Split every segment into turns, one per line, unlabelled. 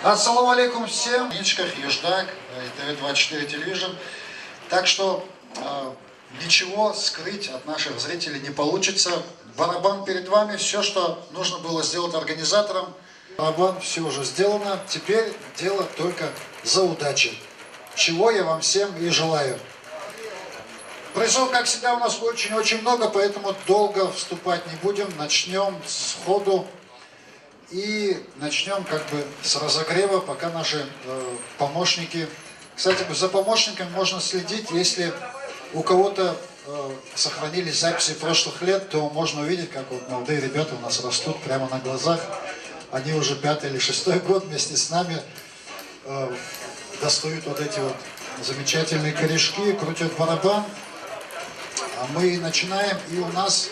Ассаламу алейкум всем. Ничках, Еждак, ТВ24 телевизион. Так что ничего скрыть от наших зрителей не получится. Барабан перед вами. Все, что нужно было сделать организаторам. Барабан, все уже сделано. Теперь дело только за удачей. Чего я вам всем и желаю. Призов, как всегда, у нас очень-очень много, поэтому долго вступать не будем. Начнем сходу. И начнем как бы с разогрева, пока наши помощники... Кстати, за помощниками можно следить, если у кого-то сохранились записи прошлых лет, то можно увидеть, как вот молодые ребята у нас растут прямо на глазах. Они уже 5-й или 6-й год вместе с нами достают вот эти вот замечательные корешки, крутят барабан. А мы начинаем, и у нас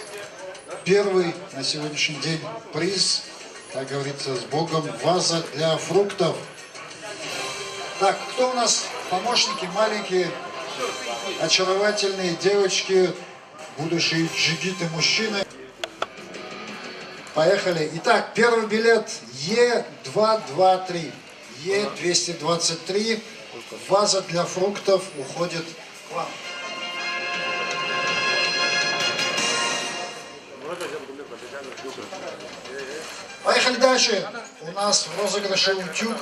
первый на сегодняшний день приз, как говорится, с Богом, ваза для фруктов. Так, кто у нас помощники маленькие, очаровательные девочки, будущие джигиты мужчины? Поехали. Итак, первый билет Е223. Е223. Ваза для фруктов уходит к вам. Поехали дальше. У нас в розыгрыше утюг.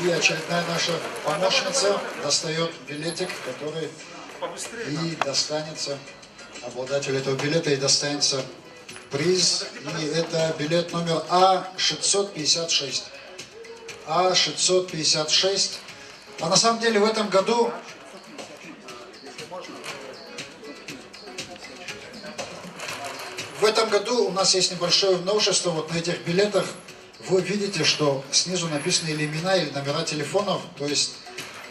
И очередная наша помощница достает билетик, который и достанется обладателю этого билета, и достанется приз. И это билет номер А656. А656. А на самом деле в этом году... В этом году у нас есть небольшое новшество. Вот на этих билетах вы видите, что снизу написаны или имена, или номера телефонов. То есть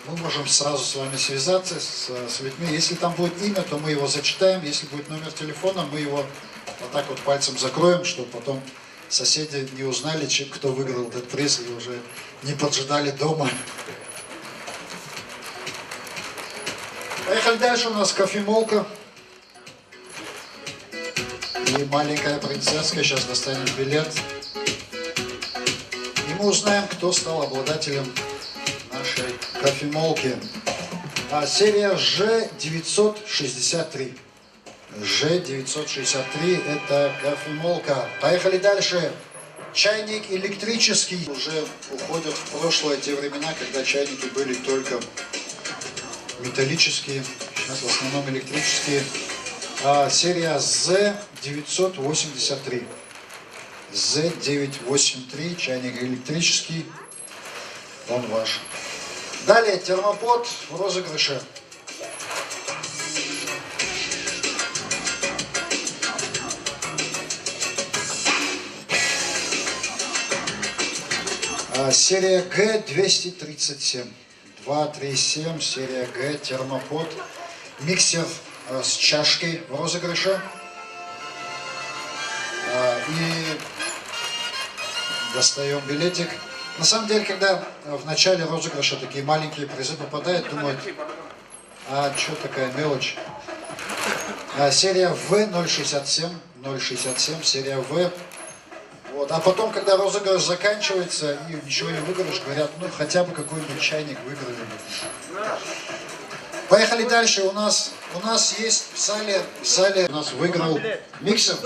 мы можем сразу с вами связаться с людьми. Если там будет имя, то мы его зачитаем. Если будет номер телефона, мы его вот так вот пальцем закроем, чтобы потом соседи не узнали, кто выиграл этот приз, и уже не поджидали дома. Поехали дальше. У нас кофемолка. И маленькая принцесска сейчас достанет билет. И мы узнаем, кто стал обладателем нашей кофемолки. Серия Ж963. Ж963 это кофемолка. Поехали дальше. Чайник электрический. Уже уходят в прошлое те времена, когда чайники были только металлические. Сейчас в основном электрические. Серия З983. З983, чайник электрический, он ваш. Далее термопод в розыгрыше. Серия Г237. 237, серия Г, термопод. Миксер с чашкой в розыгрыше. И достаем билетик. На самом деле, когда в начале розыгрыша такие маленькие призы попадают, думают, что такая мелочь. Серия В067, 067, серия В. Вот. А потом, когда розыгрыш заканчивается и ничего не выиграешь, говорят, ну хотя бы какой-нибудь чайник выиграли бы. Поехали дальше. У нас есть в сале у нас выиграл миксер.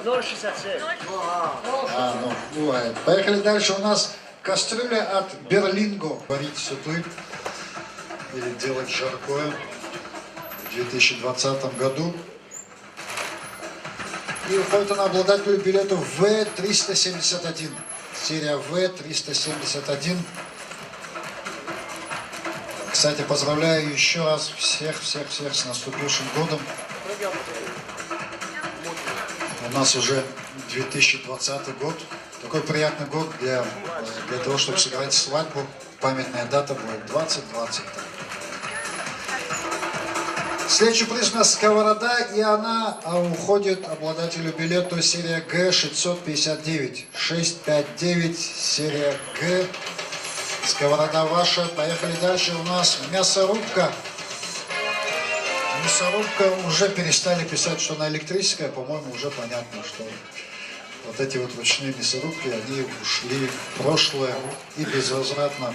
067.
Бывает. Поехали дальше. У нас кастрюля от Берлинго. Варить суты или делать жаркое в 2020 году. И уходит она обладателю билета В371. Серия В371. Кстати, поздравляю еще раз всех с наступившим годом. У нас уже 2020 год. Такой приятный год для того, чтобы сыграть свадьбу. Памятная дата будет 2020. Следующий приз у нас сковорода, и она уходит обладателю билета серия Г659. 659, серия Г. Сковорода ваша. Поехали дальше. У нас мясорубка. Мясорубка уже перестали писать, что она электрическая. По-моему, уже понятно, что вот эти вот ручные мясорубки, они ушли в прошлое и безвозвратно.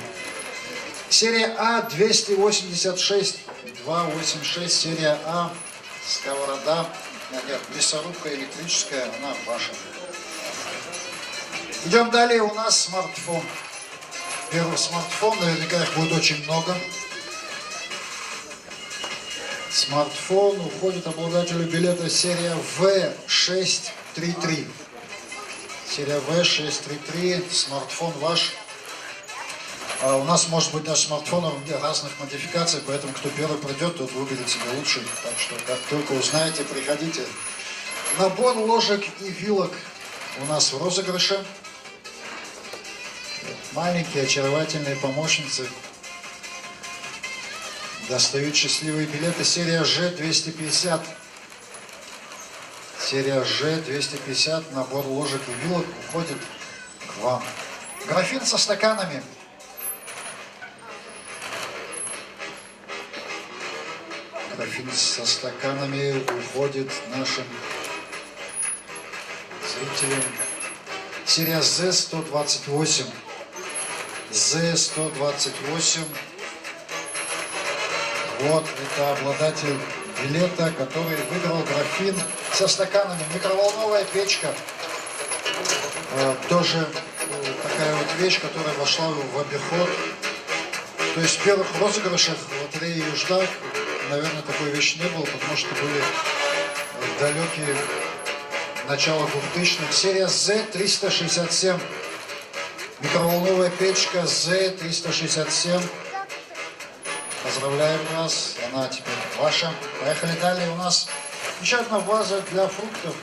Серия А 286, 286, серия А, сковорода, нет, мясорубка электрическая, она ваша. Идем далее, у нас смартфон. Первый смартфон, наверняка их будет очень много. Смартфон уходит обладателю билета серия В633. Серия В633, смартфон ваш. У нас может быть даже смартфонов разных модификаций, поэтому кто первый придет, тот выберет себе лучший. Так что как только узнаете, приходите. Набор ложек и вилок у нас в розыгрыше. Маленькие очаровательные помощницы достают счастливые билеты. Серия Ж250. Серия Ж250, набор ложек и вилок уходит к вам. Графин со стаканами. Графин со стаканами уходит нашим зрителям. Серия З128. З128. Вот, это обладатель билета, который выиграл графин со стаканами. Микроволновая печка. Тоже такая вот вещь, которая вошла в обиход. То есть в первых розыгрышах в лотерее «Юждак», наверное, такой вещи не было, потому что были далекие начало 2000-х. Серия Z367. Микроволновая печка Z367. Поздравляем вас, она теперь ваша. Поехали далее. У нас еще одна ваза для фруктов.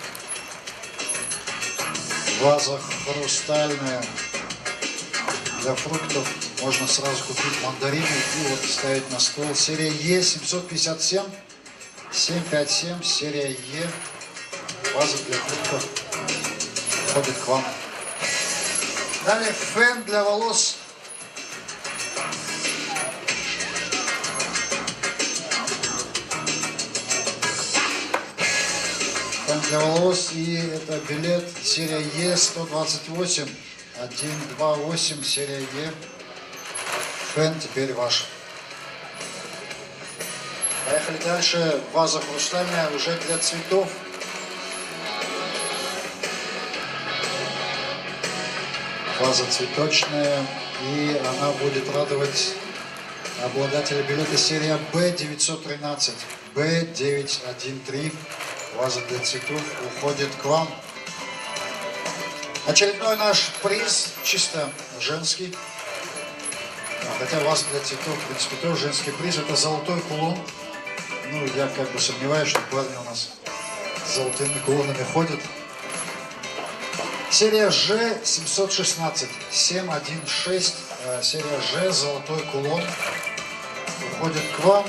Ваза хрустальная для фруктов. Можно сразу купить мандарины и вот ставить на стол. Серия Е757. 757. Серия Е. Ваза для фруктов входит к вам. Далее фен для волос. Фен для волос, и это билет серия Е128. 128, серия Е. Фен теперь ваш. Поехали дальше. Ваза хрустальная уже для цветов. Ваза цветочная, и она будет радовать обладателя билета серия Б913. Б913. Ваза для цветов уходит к вам. Очередной наш приз, чисто женский. Хотя ваза для цветов, в принципе, тоже женский приз. Это золотой кулон. Ну, я как бы сомневаюсь, что парни у нас с золотыми кулонами ходят. Серия Ж716, 716, серия Ж, золотой кулон, уходит к вам,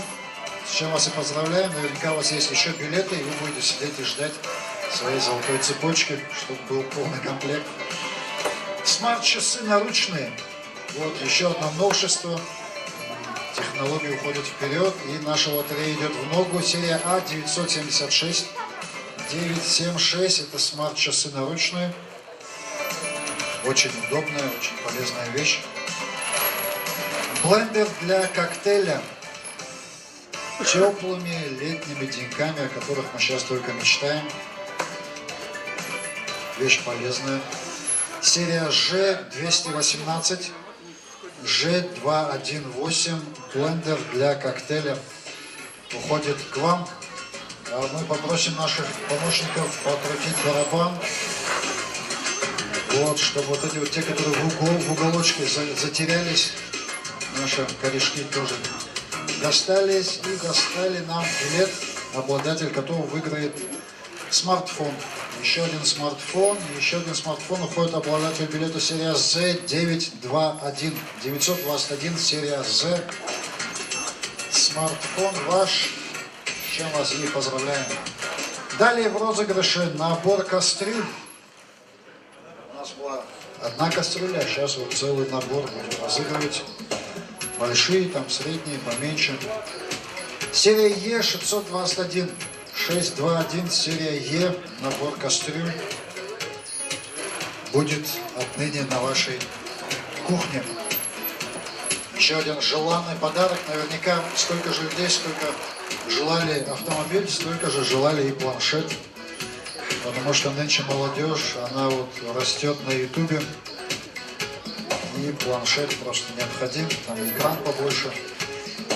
с чем вас и поздравляем. Наверняка у вас есть еще билеты, и вы будете сидеть и ждать своей золотой цепочки, чтобы был полный комплект. Смарт-часы наручные, вот еще одно новшество, технологии уходят вперед, и наша лотерея идет в ногу. Серия А976, 976, это смарт-часы наручные. Очень удобная, очень полезная вещь. Блендер для коктейля. Теплыми летними деньками, о которых мы сейчас только мечтаем. Вещь полезная. Серия Ж218. Ж218. Блендер для коктейля уходит к вам. Мы попросим наших помощников покрутить барабан. Вот, чтобы вот эти вот те, которые в уголочке затерялись, наши корешки тоже достались и достали нам билет, обладатель которого выиграет смартфон. Еще один смартфон уходит обладатель билета серия Z921. 921 серия Z. Смартфон ваш. С чем вас и поздравляем. Далее в розыгрыше набор кастрюль. Была одна кастрюля, а сейчас вот целый набор будем разыгрывать. Большие, там средние, поменьше. Серия Е621. 621, серия Е, набор кастрюль. будет отныне на вашей кухне. Еще один желанный подарок. Наверняка столько же людей, сколько желали автомобиль, столько же желали и планшет. Потому что нынче молодежь, она вот растет на ютубе. И планшет просто необходим, там экран побольше.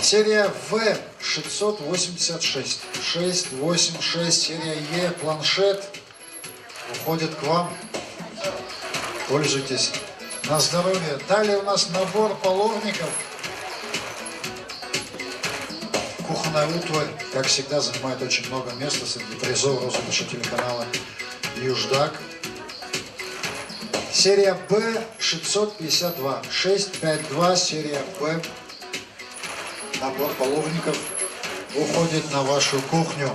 Серия V686, 686, серия E, планшет уходит к вам. Пользуйтесь на здоровье. Далее у нас набор половников. Кухонная утварь, как всегда, занимает очень много места среди призов розыгрыша телеканала Юждак. Серия B652, 652, серия B. Набор половников уходит на вашу кухню.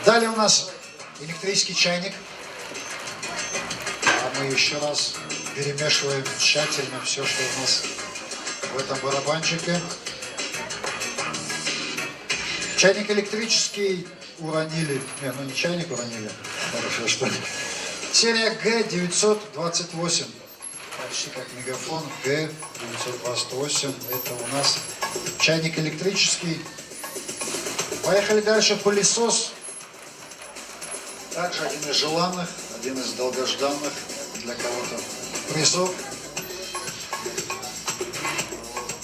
Далее у нас электрический чайник. А мы еще раз перемешиваем тщательно все, что у нас в этом барабанчике. Чайник электрический уронили. Не чайник уронили. Хорошо, что ли. Серия G928. Почти как мегафон. G928. Это у нас чайник электрический. Поехали дальше. Пылесос. Также один из желанных, один из долгожданных для кого-то призов.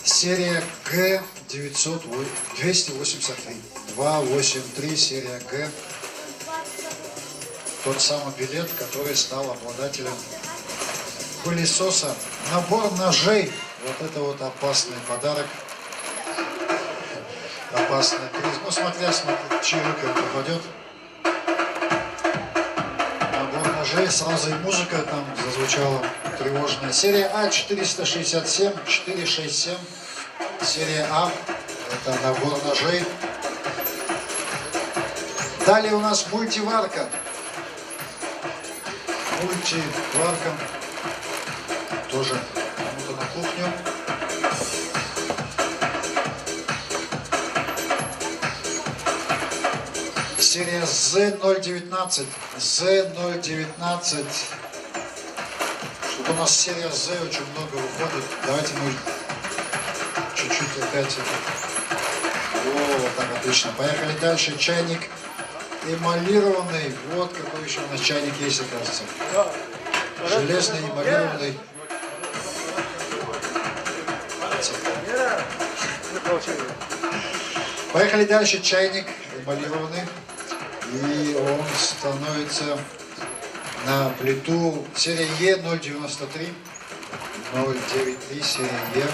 Серия G283. 283, серия G. Тот самый билет, который стал обладателем пылесоса. Набор ножей. Вот это вот опасный подарок. Опасный приз. Ну, смотря, чьи руки он попадет. Набор ножей. Сразу и музыка там зазвучала тревожная. Серия А467, 467. Серия А. Это набор ножей. Далее у нас мультиварка. Мультиварка. Тоже кому-то на кухню. Серия Z019. Z019. Что-то у нас серия Z очень много выходит. Давайте мы чуть-чуть опять это. Вот так отлично. Поехали дальше. Чайник эмалированный. Вот какой еще у нас чайник есть, оказывается. Железный эмалированный. Поехали дальше. Чайник эмалированный. И он становится на плиту. Серия Е093. 093, серия Е.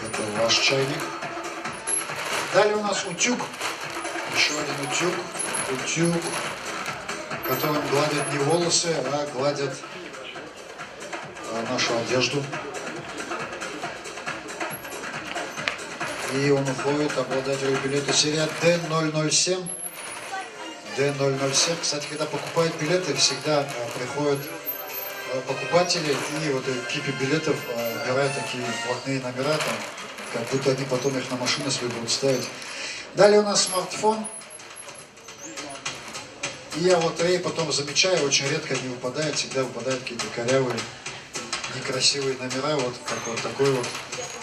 Это ваш чайник. Далее у нас утюг. Еще один утюг. Утюг, которым гладят не волосы, а гладят нашу одежду. И он уходит обладателю билета серия D007. D007. Кстати, когда покупают билеты, всегда приходят покупатели и вот в кипе билетов убирают такие блатные номера, там, как будто они потом их на машины свои будут ставить. Далее у нас смартфон. И я вот потом замечаю, очень редко они выпадают, всегда выпадают какие-то корявые, некрасивые номера, вот как вот такой вот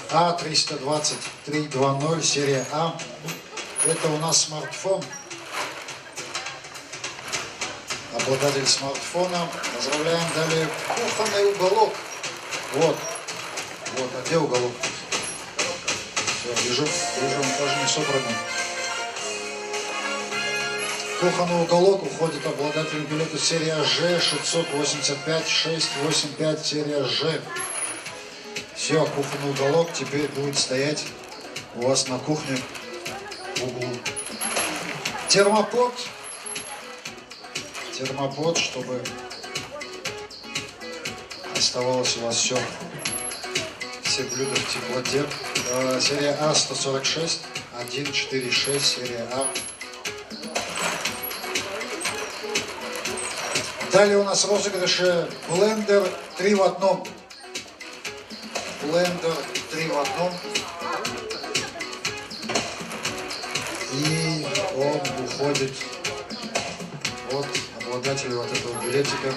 А320-320, серия А. Это у нас смартфон. Обладатель смартфона. Поздравляем. Далее кухонный уголок. Вот. Вот, а где уголок? Все, вижу, он тоже не собранный. Кухонный уголок уходит обладателю билета серия Ж685, 685, серия Ж. Все, кухонный уголок теперь будет стоять у вас на кухне в углу. Термопод. Термопод, чтобы оставалось у вас все блюда в теплоте. Серия А146, 146, серия А. Далее у нас розыгрыши блендер 3 в одном. Блендер 3 в одном. И он уходит от обладателю вот этого билетика.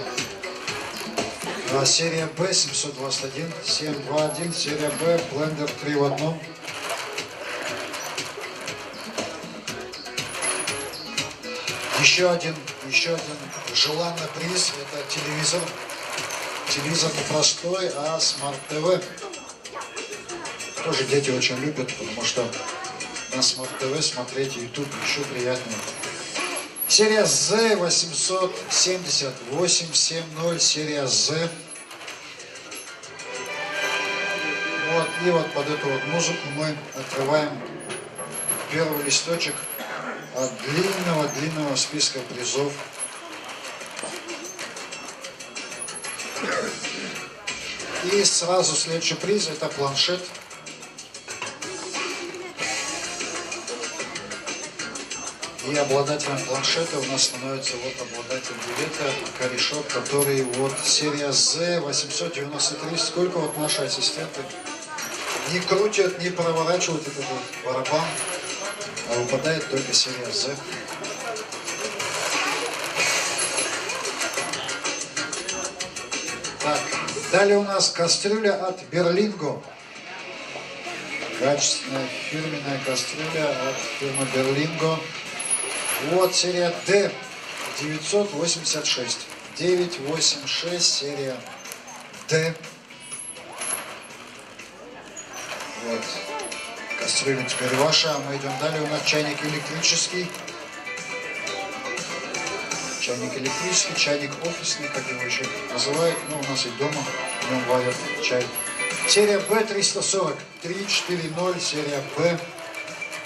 Серия Б 721, 721, серия Б, блендер 3 в одном. Еще один желанный приз, это телевизор. Телевизор не простой, а Smart TV. Тоже дети очень любят, потому что на Smart TV смотреть YouTube еще приятнее. Серия Z 870, 870, серия Z. Вот, и вот под эту вот музыку мы открываем первый листочек от длинного списка призов. И сразу следующий приз — это планшет. И обладателем планшета у нас становится вот обладатель билета корешок, который вот серия Z 893. Сколько вот наши ассистенты не крутят, не проворачивают этот вот барабан, а выпадает только серия Z. Так, далее у нас кастрюля от Берлинго. Качественная фирменная кастрюля от фирмы Берлинго. Вот серия D 986. 986, серия D. Вот. Кастрюля теперь ваша. Мы идем далее. У нас чайник электрический. Чайник электрический, чайник офисный, как его еще называют. Ну, у нас и дома в нем варят чай. Серия B 340. 340, серия B.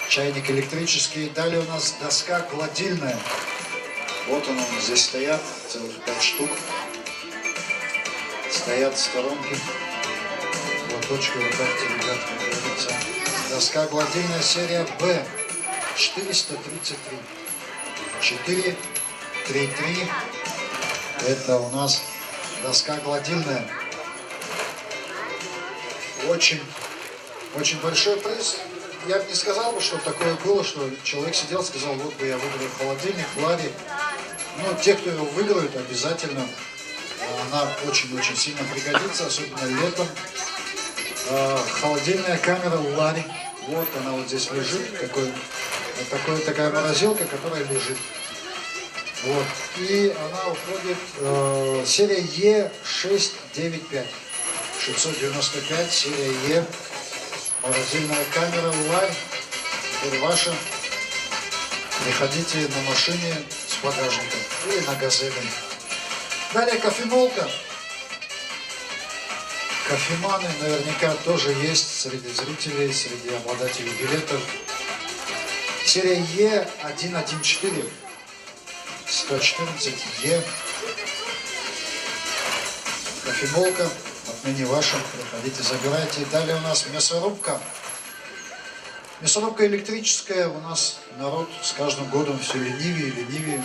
Чайник электрический. Далее у нас доска гладильная. Вот она, здесь стоят, целых 5 штук. Стоят в сторонке. Лоточки вот так, ребят, как говорится. Доска гладильная, серия B 433. 433. Это у нас доска гладильная. Очень большой приз. Я бы не сказал, что такое было, что человек сидел, сказал, вот бы я выиграю холодильник, Ларри. Но те, кто его выиграют, обязательно она очень сильно пригодится, особенно летом. Холодильная камера Ларри. Вот она вот здесь лежит. Такая морозилка, которая лежит. Вот. И она уходит серия Е695. 695, серия Е. Морозильная камера Ларри. Теперь ваша. Приходите на машине с багажником или на газели. Далее кофемолка. Кофеманы наверняка тоже есть среди зрителей, среди обладателей билетов. Серия Е114. 114 Е. Кофемолка. Отныне ваша. Приходите, забирайте. Далее у нас мясорубка. Мясорубка электрическая. У нас народ с каждым годом все ленивее и ленивее.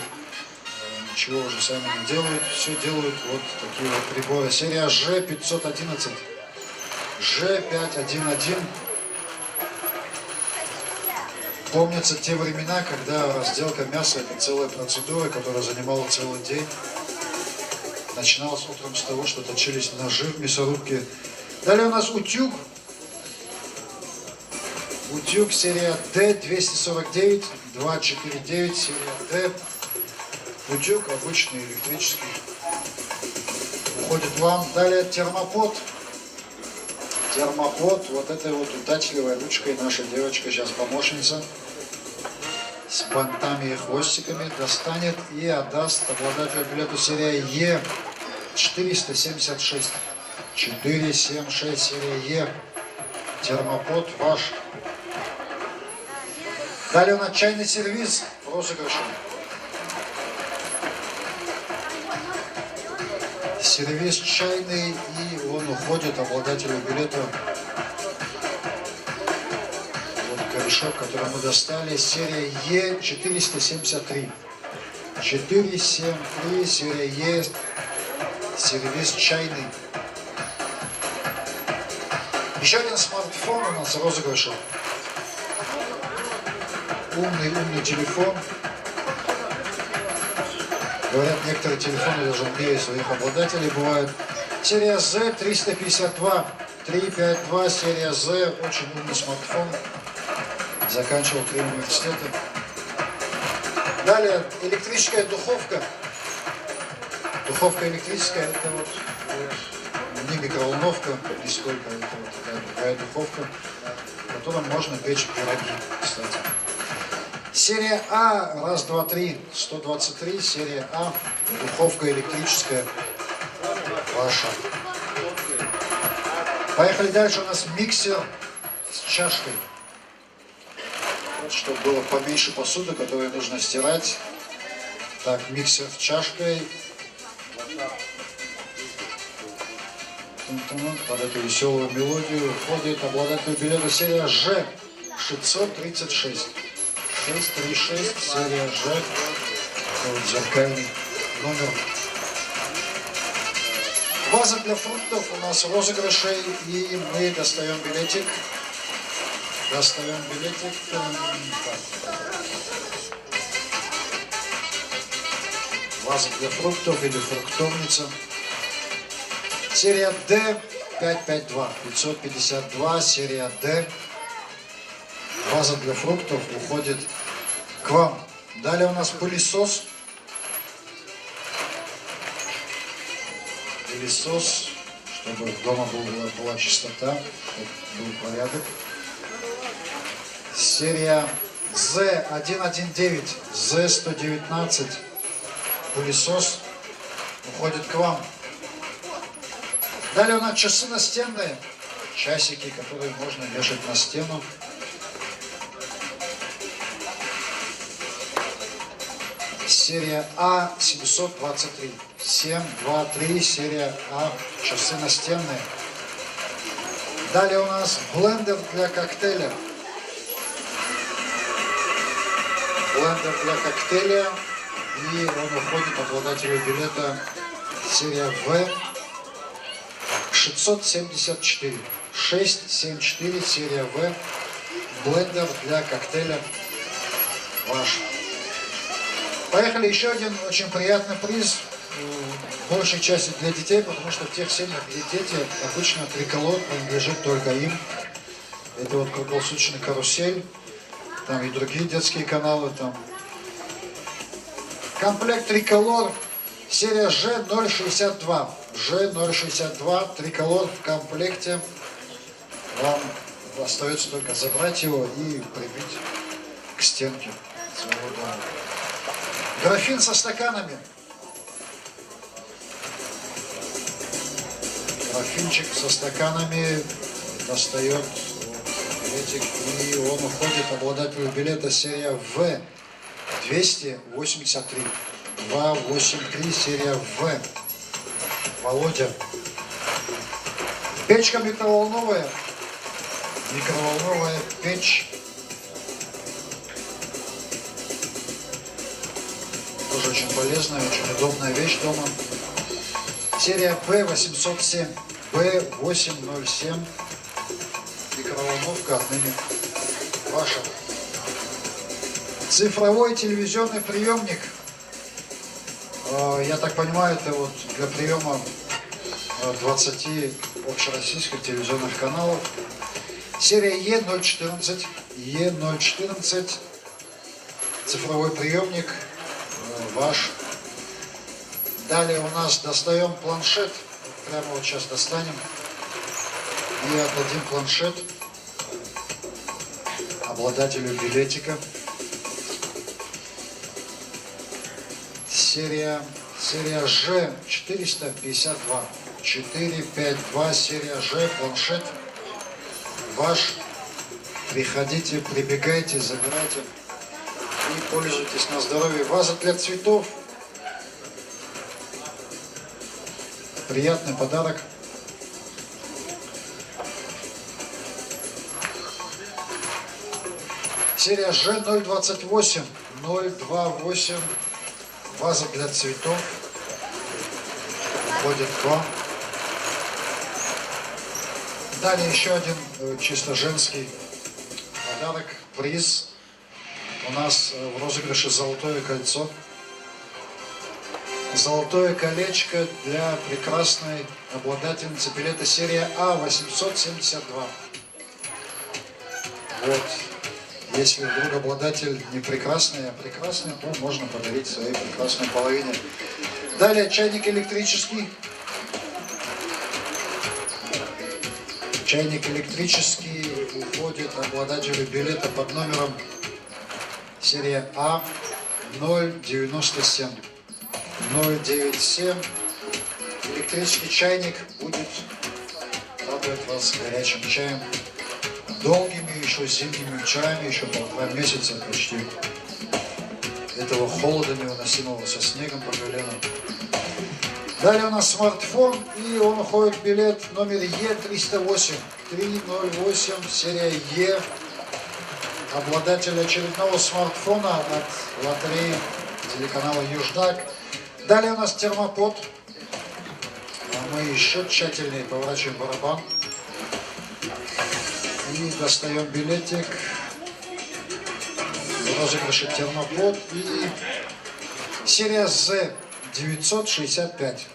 Ничего уже сами не делают. Все делают вот такие вот приборы. Серия Ж511. Ж511. Помнятся те времена, когда разделка мяса — это целая процедура, которая занимала целый день. Начиналось утром с того, что точились ножи в мясорубке. Далее у нас утюг. Утюг серия Д249, 249, серия Д. Утюг обычный, электрический. Уходит вам. Далее термопод. Термопод. Вот этой вот удачливой ручкой наша девочка, сейчас помощница, с бантами и хвостиками достанет и отдаст обладателю билету серия Е476. 476, серия Е. Термопод ваш. Далее у нас чайный сервиз в розыгрыше. Сервиз чайный, и он уходит обладателю билета. Вот корешок, который мы достали. Серия Е473. 473, серия Е. Сервиз чайный. Еще один смартфон у нас в розыгрыше. Умный телефон. Говорят, некоторые телефоны даже умнее своих обладателей бывают. Серия Z 352, 352, серия Z, очень умный смартфон. Заканчивал 3 университета. Далее, электрическая духовка. Духовка электрическая, это вот не микроволновка, не столько, это вот такая духовка, в которой можно печь пироги, кстати. Серия А, раз, два, три, 123, серия А, духовка электрическая, ваша. Поехали дальше, у нас миксер с чашкой. Вот, чтобы было поменьше посуды, которую нужно стирать. Так, миксер с чашкой. Под эту веселую мелодию входит обладатель билета серия Ж 636. 636, серия Ж. Вот зеркальный номер. Ваза для фруктов у нас розыгрышей, и мы достаем билетик. Достаем билетик. Ваза для фруктов или фруктовница. Серия D 552, 552, серия D. Ваза для фруктов уходит к вам. Далее у нас пылесос. Пылесос, чтобы дома была чистота, был порядок. Серия Z119, Z119. Пылесос уходит к вам. Далее у нас часы настенные, часики, которые можно вешать на стену. Серия А723, 723, серия А, часы настенные. Далее у нас блендер для коктейля. Блендер для коктейля. И он уходит обладателю билета серия В 674. 674, серия В. Блендер для коктейля ваш. Поехали, еще один очень приятный приз. В большей части для детей, потому что в тех семьях, где дети, обычно триколор принадлежит только им. Это вот круглосуточный карусель. Там и другие детские каналы. Там. Комплект триколор. Серия Ж062. Ж062. Триколор в комплекте. Вам остается только забрать его и прибить к стенке своего дома. Графин со стаканами. Графинчик со стаканами достает билетик, и он уходит обладателю билета серия В 283. 283, серия В. Володя. Печка микроволновая. Микроволновая печь. Тоже очень полезная, очень удобная вещь дома. Серия Б807. Б807. Микроволновка отныне ваша. Цифровой телевизионный приемник. Я так понимаю, это вот для приема 20 общероссийских телевизионных каналов. Серия Е014. Е014. Цифровой приемник ваш. Далее у нас достаем планшет. Прямо вот сейчас достанем. И отдадим планшет обладателю билетика. Серия Ж452. 452, серия Ж, планшет ваш. Приходите, прибегайте, забирайте и пользуйтесь на здоровье. Ваза для цветов. Приятный подарок. Серия Ж028. 028. Ваза для цветов. Уходит к вам. Далее еще один чисто женский подарок. Приз. У нас в розыгрыше золотое кольцо. Золотое колечко для прекрасной обладательницы билета серия А 872. Вот. Если вдруг обладатель не прекрасный, а прекрасный, то можно подарить своей прекрасной половине. Далее чайник электрический. Чайник электрический уходит обладателю билета под номером серия А 097. 097. Электрический чайник будет радовать вас горячим чаем. Долгими еще зимними вечерами, еще 1,5 месяца почти этого холода невыносимого со снегом по колено. Далее у нас смартфон, и он уходит в билет номер Е308. 308, серия Е. Обладатель очередного смартфона от лотереи телеканала Юждак. Далее у нас термопод. А мы еще тщательнее поворачиваем барабан. И достаем билетик. В розыгрыше термопод. И серия З 965.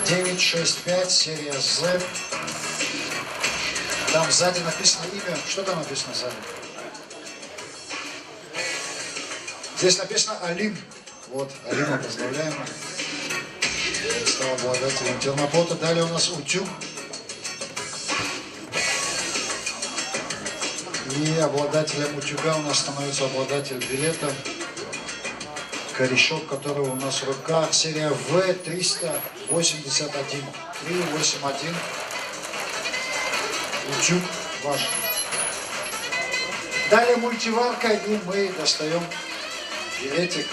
965, серия З. Там сзади написано имя. Что там написано сзади? Здесь написано Алим. Вот, Алима поздравляем. Стал обладателем термопота. Далее у нас утюг. И обладателем утюга у нас становится обладатель билета, корешок которого у нас в руках, серия В381. 381. Утюг ваш. Далее мультиварка, и мы достаем билетик,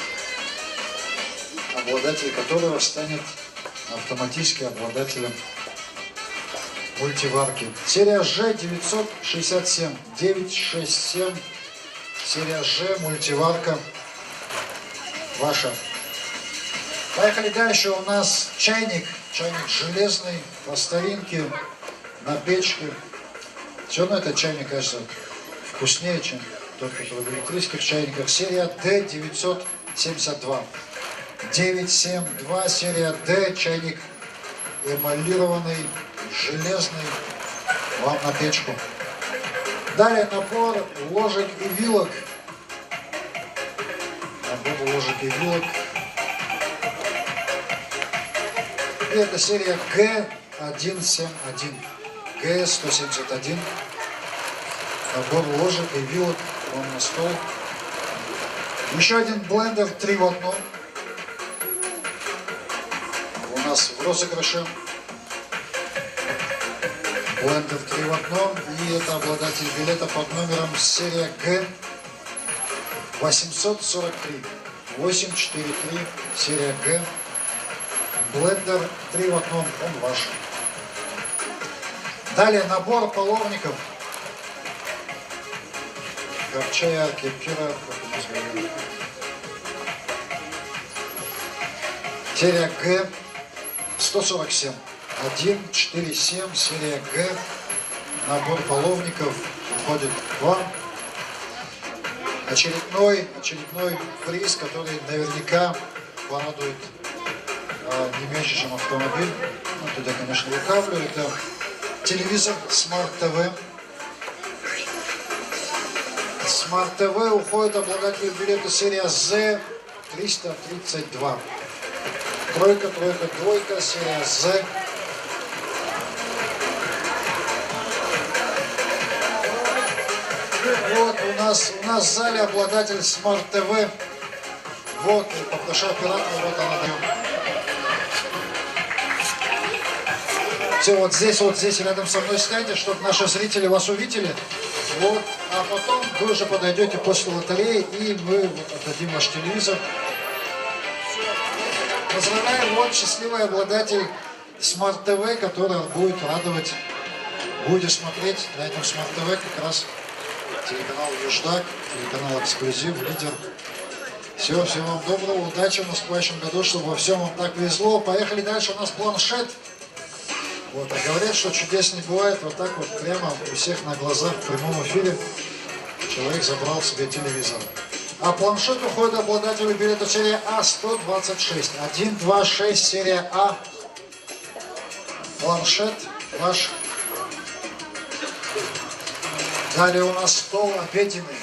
обладатель которого станет автоматически обладателем мультиварки. Серия Ж 967. 967. Серия Ж, мультиварка ваша. Поехали дальше. У нас чайник. Чайник железный, по старинке, на печке. Все равно этот чайник, кажется, вкуснее, чем тот, который в электрических чайниках. Серия Д 972. 972, серия Д, чайник эмалированный, железный, вам на печку. Далее набор ложек и вилок. Набор ложек и вилок. И это серия Г171. Г171. Набор ложек и вилок вам на стол. Еще один блендер 3 в 1. У нас в розыгрыше. Блендер 3 в 1. И это обладатель билета под номером серия Г 843. 843. Серия Г. Блендер 3 в 1. Он ваш. Далее набор половников. Горчая, кепкира. Серия Г 147. 147, серия Г. Набор половников уходит к вам. Очередной приз, который наверняка порадует не меньше, чем автомобиль. Ну, туда, конечно, лукавлю. Это телевизор Smart TV. Smart TV уходит обладатель билета серия З 332. Тройка, двойка, серия З. Вот у нас в зале обладатель Smart TV. Вот, попрошу оператора, вот она дает. Все, вот здесь рядом со мной станьте, чтобы наши зрители вас увидели. Вот, а потом вы уже подойдете после лотереи, и мы отдадим ваш телевизор. Поздравляю, вот счастливый обладатель Smart TV, который будет радовать, будете смотреть на этом Smart TV как раз телеканал Юждак, телеканал Эксклюзив, лидер. Все, всего вам доброго, удачи в наступающем году, чтобы во всем вам так везло. Поехали дальше, у нас планшет. Вот, а говорят, что чудес не бывает, вот так вот прямо у всех на глазах в прямом эфире человек забрал себе телевизор. А планшет уходит обладателю билета серия А126. 126 серия А. Планшет ваш. Далее у нас стол обеденный.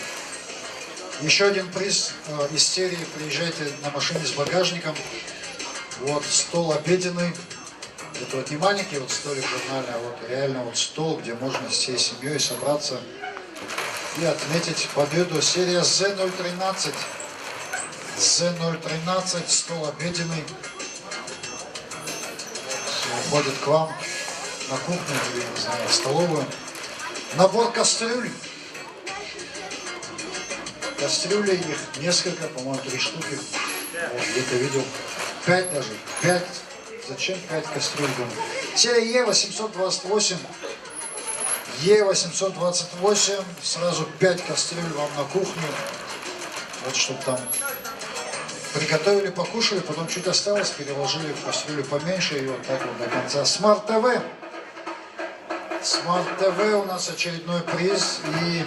Еще один приз из серии. Приезжайте на машине с багажником. Вот стол обеденный. Это вот не маленький вот столик журнальный, а вот реально вот стол, где можно всей семьей собраться и отметить победу. Серия Z013. Z013, стол обеденный. Уходит к вам на кухню или, не знаю, в столовую. Набор кастрюль. Кастрюли, их несколько, по-моему, 3 штуки. Вот, где-то видел. 5 даже. 5. Зачем 5 кастрюль? Серия Е828. Е828. Сразу 5 кастрюль вам на кухню. Вот, чтобы там приготовили, покушали, потом чуть осталось, переложили в кастрюлю поменьше и вот так вот до конца. Смарт ТВ. Смарт ТВ у нас очередной приз. И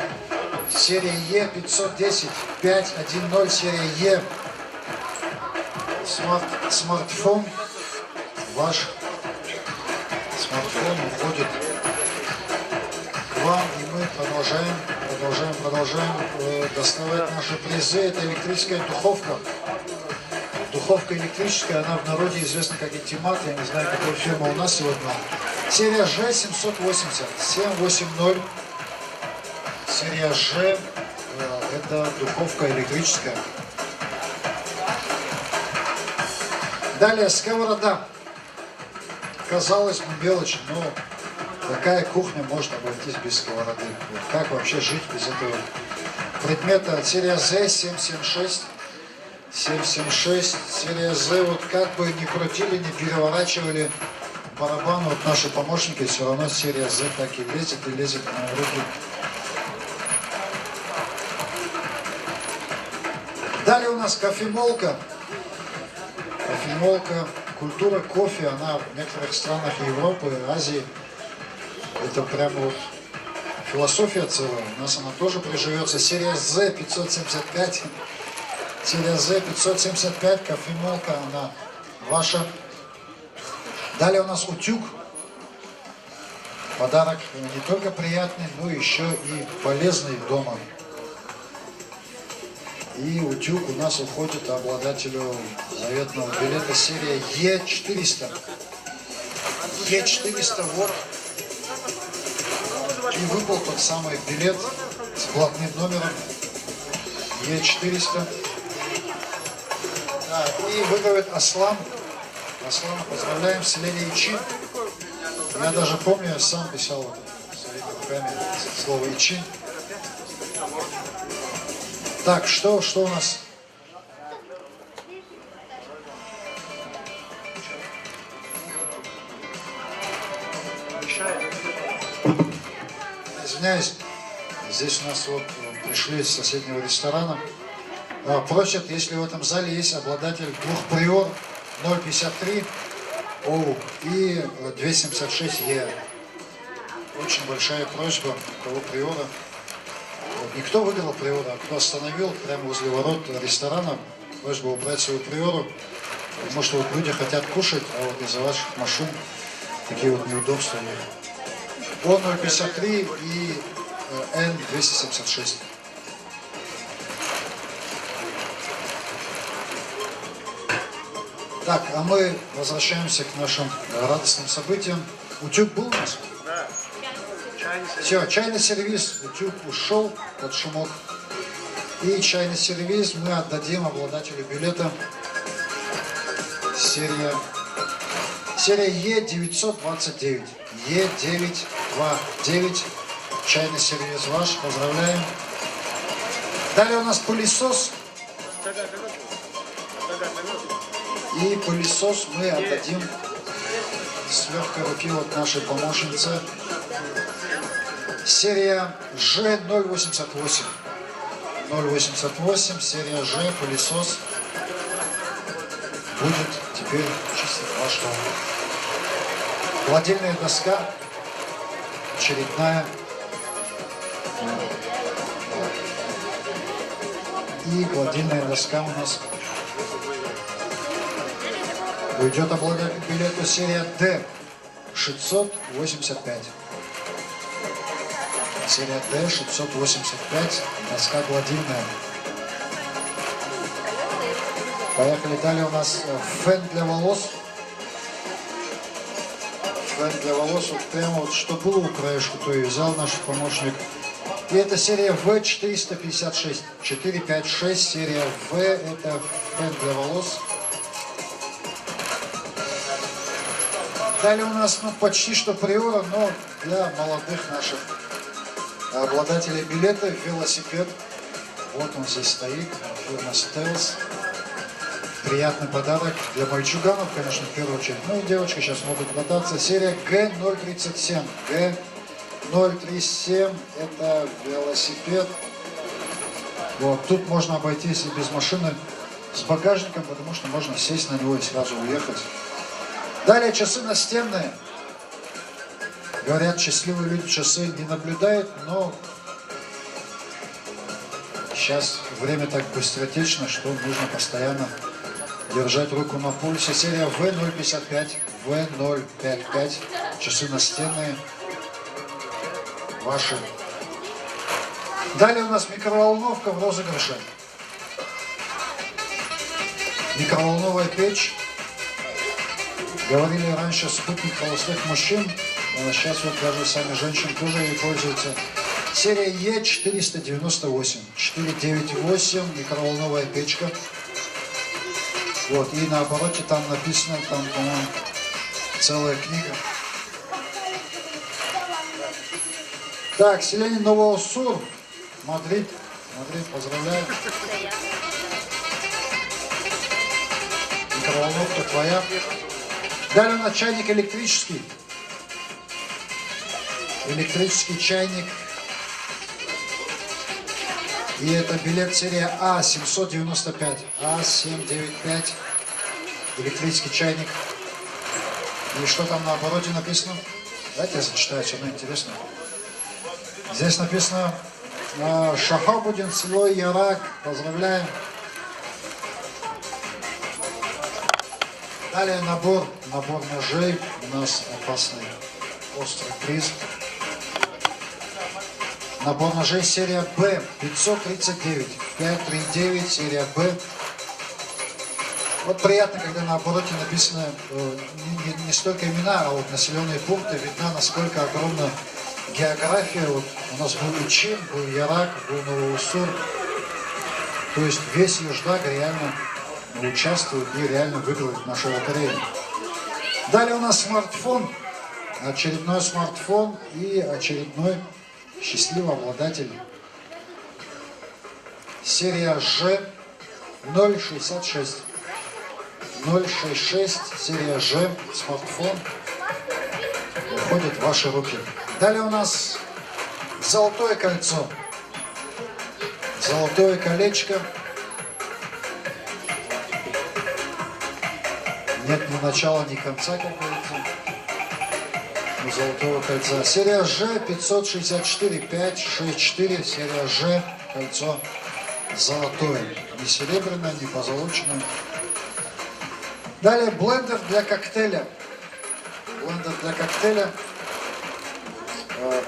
серия Е510. 510 серия Е. Смартфон. Ваш смартфон уходит к вам, и мы продолжаем доставать наши призы. Это электрическая духовка. Духовка электрическая, она в народе известна как Интимат. Я не знаю, какой фирма у нас сегодня. Серия Ж780. 780. Серия Ж. Это духовка электрическая. Далее сковорода. Казалось бы, мелочь, но какая кухня может обойтись без сковороды? Вот как вообще жить без этого предмета? Серия Z776. 776. Серия Z, вот как бы ни крутили, ни переворачивали барабан, вот наши помощники, все равно серия Z так и лезет на руки. Далее у нас кофемолка. Кофемолка. Культура кофе, она в некоторых странах Европы, Азии, это прямо вот философия целая. У нас она тоже приживется. Серия Z575. Серия Z575, кофемолка, она ваша. Далее у нас утюг. Подарок не только приятный, но еще и полезный дома. И утюг у нас уходит обладателю заветного билета серия Е400. Е400, вот. И выпал тот самый билет с блатным номером Е400. Да, и выигрывает Аслан. Аслана поздравляем, селение Ичин. Я даже помню, я сам писал своими руками слово Ичин. Так, что у нас? Извиняюсь, здесь у нас вот пришли из соседнего ресторана. Просят, если в этом зале есть обладатель 2 приор 053 ОУ и 276 Е. Очень большая просьба, у кого приора. Вот, не кто выиграл приора, а кто остановил прямо возле ворот ресторана, просьба убрать свою приору, потому что вот люди хотят кушать, а вот из-за ваших машин такие вот неудобства у них. О053 и Н276. Так, а мы возвращаемся к нашим радостным событиям. Утюг был у нас? Да. Все, чайный сервиз, утюг ушел под шумок. И чайный сервиз мы отдадим обладателю билета. Серия Е929. Е929. Чайный сервиз ваш. Поздравляем. Далее у нас пылесос. И пылесос мы отдадим с легкой руки вот нашей помощнице. Серия Ж088. 088, серия Ж, пылесос. Будет теперь чистить ваш дом. Холодильная доска. Очередная. И гладильная доска у нас уйдет обладатель билета серия D 685. Серия D 685, доска гладильная. Поехали. Далее у нас фен для волос. Фен для волос, вот прямо вот что было у краешка, то и взял наш помощник. И это серия V456. 456, серия V, это фен для волос. Далее у нас почти что приора, но для молодых наших обладателей билета велосипед. Вот он здесь стоит, фирма Stealth. Приятный подарок для мальчуганов, конечно, в первую очередь. Ну и девочки сейчас могут кататься. Серия G037. G037 это велосипед. Вот, тут можно обойтись и без машины с багажником, потому что можно сесть на него и сразу уехать. Далее часы настенные. Говорят, счастливые люди часы не наблюдают, но сейчас время так быстротечно, что нужно постоянно держать руку на пульсе. Серия V055. V055. Часы настенные. Ваши. Далее у нас микроволновка в розыгрыше. Микроволновая печь. Говорили раньше спутник холостых мужчин. А сейчас вот даже сами женщины тоже ей пользуются. Серия E498. 498. Микроволновая печка. Вот, и на обороте там написано, там, по-моему, целая книга. Так, селение Новоусур, Мадрид. Мадрид, поздравляю. Микроволновка твоя. Далее у нас чайник электрический. Электрический чайник. И это билет серия А795. А795. Электрический чайник. И что там на обороте написано? Давайте я зачитаю, что мне интересно. Здесь написано Шахабудин, село Ярак. Поздравляем. Далее набор ножей. У нас опасный острый приз. Набор ножей серия Б 539. 539 серия Б. Вот приятно, когда на обороте написано не столько имена, а вот населенные пункты. Видно, насколько огромна география. Вот у нас был Учин, был Ярак, был Новоусур. То есть весь Юждаг реально участвует и реально выигрывает нашу лотерею. Далее у нас смартфон. Очередной смартфон и очередной счастливый обладатель. Серия Ж 066. 066, серия Ж, смартфон. Уходит в ваши руки. Далее у нас золотое кольцо. Золотое колечко. Нет ни начала, ни конца, как говорится. У золотого кольца. Серия Ж 564, 564, серия Ж, кольцо золотое. Не серебряное, не позолоченное. Далее блендер для коктейля. Блендер для коктейля.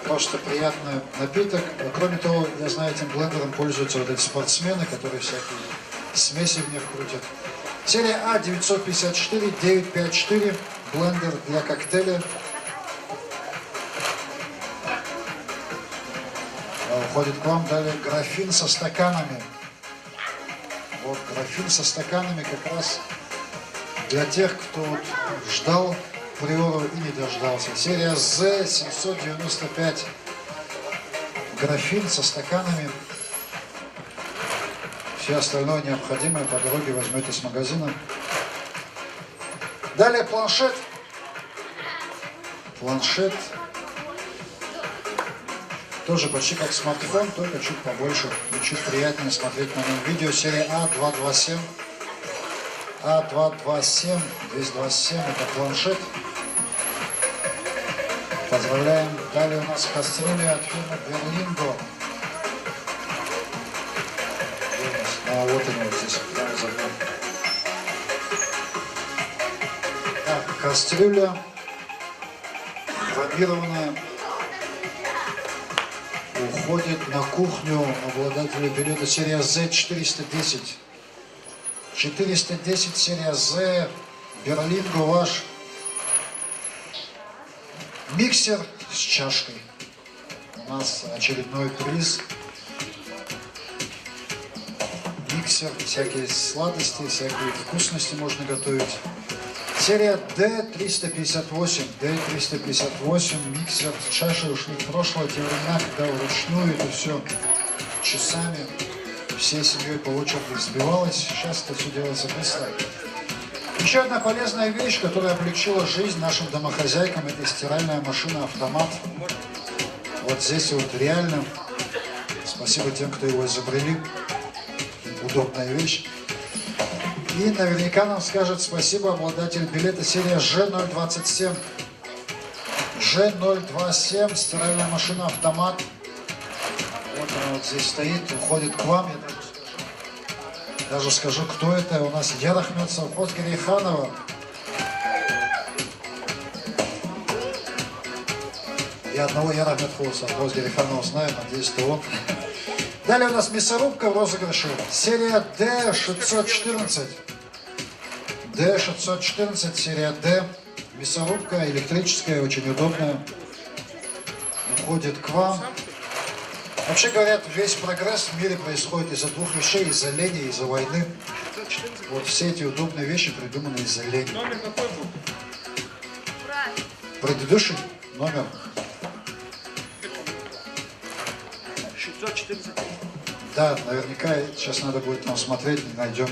Просто приятный напиток. Кроме того, я знаю, этим блендером пользуются вот эти спортсмены, которые всякие смеси в них крутят. Серия А 954, 954. Блендер для коктейля. Уходит к вам. Далее графин со стаканами. Вот графин со стаканами как раз для тех, кто ждал приору и не дождался. Серия З 795. Графин со стаканами. Все остальное необходимое по дороге возьмете с магазина. Далее планшет. Планшет. Тоже почти как смартфон, только чуть побольше и чуть приятнее смотреть на нем видео. Серия А227. А227, 227, это планшет. Поздравляем. Далее у нас кастрюля от фирмы Берлинго. вот они вот здесь. Так, кастрюля хромированная уходит на кухню обладателя билета серия Z410. 410 серия Z, Берлинго ваш. Миксер с чашкой. У нас очередной приз. Миксер, всякие сладости, всякие вкусности можно готовить. Серия D358. D358, миксер с чашей ушли в прошлое, те времена, когда вручную это все часами всей семьей по очереди взбивалось. Сейчас это все делается быстро. Еще одна полезная вещь, которая облегчила жизнь нашим домохозяйкам, это стиральная машина-автомат. Вот здесь вот реально. Спасибо тем, кто его изобрели. Удобная вещь. И наверняка нам скажет спасибо обладатель билета серия G027. G027, стиральная машина-автомат. Вот она вот здесь стоит, уходит к вам. Я даже скажу, кто это. У нас Ярахмет Совхоз Герейханова. Я одного Ярахмет Совхоз Герейханова знаю, надеюсь, что он. Далее у нас мясорубка в розыгрыше. Серия D614. D614, серия D. Мясорубка электрическая, очень удобная. Уходит к вам. Вообще говорят, весь прогресс в мире происходит из-за двух вещей, из-за лени и из-за войны. Вот все эти удобные вещи придуманы из-за лени.
Номер какой был?
Предыдущий номер.
614.
Да, наверняка сейчас надо будет там смотреть, не найдем.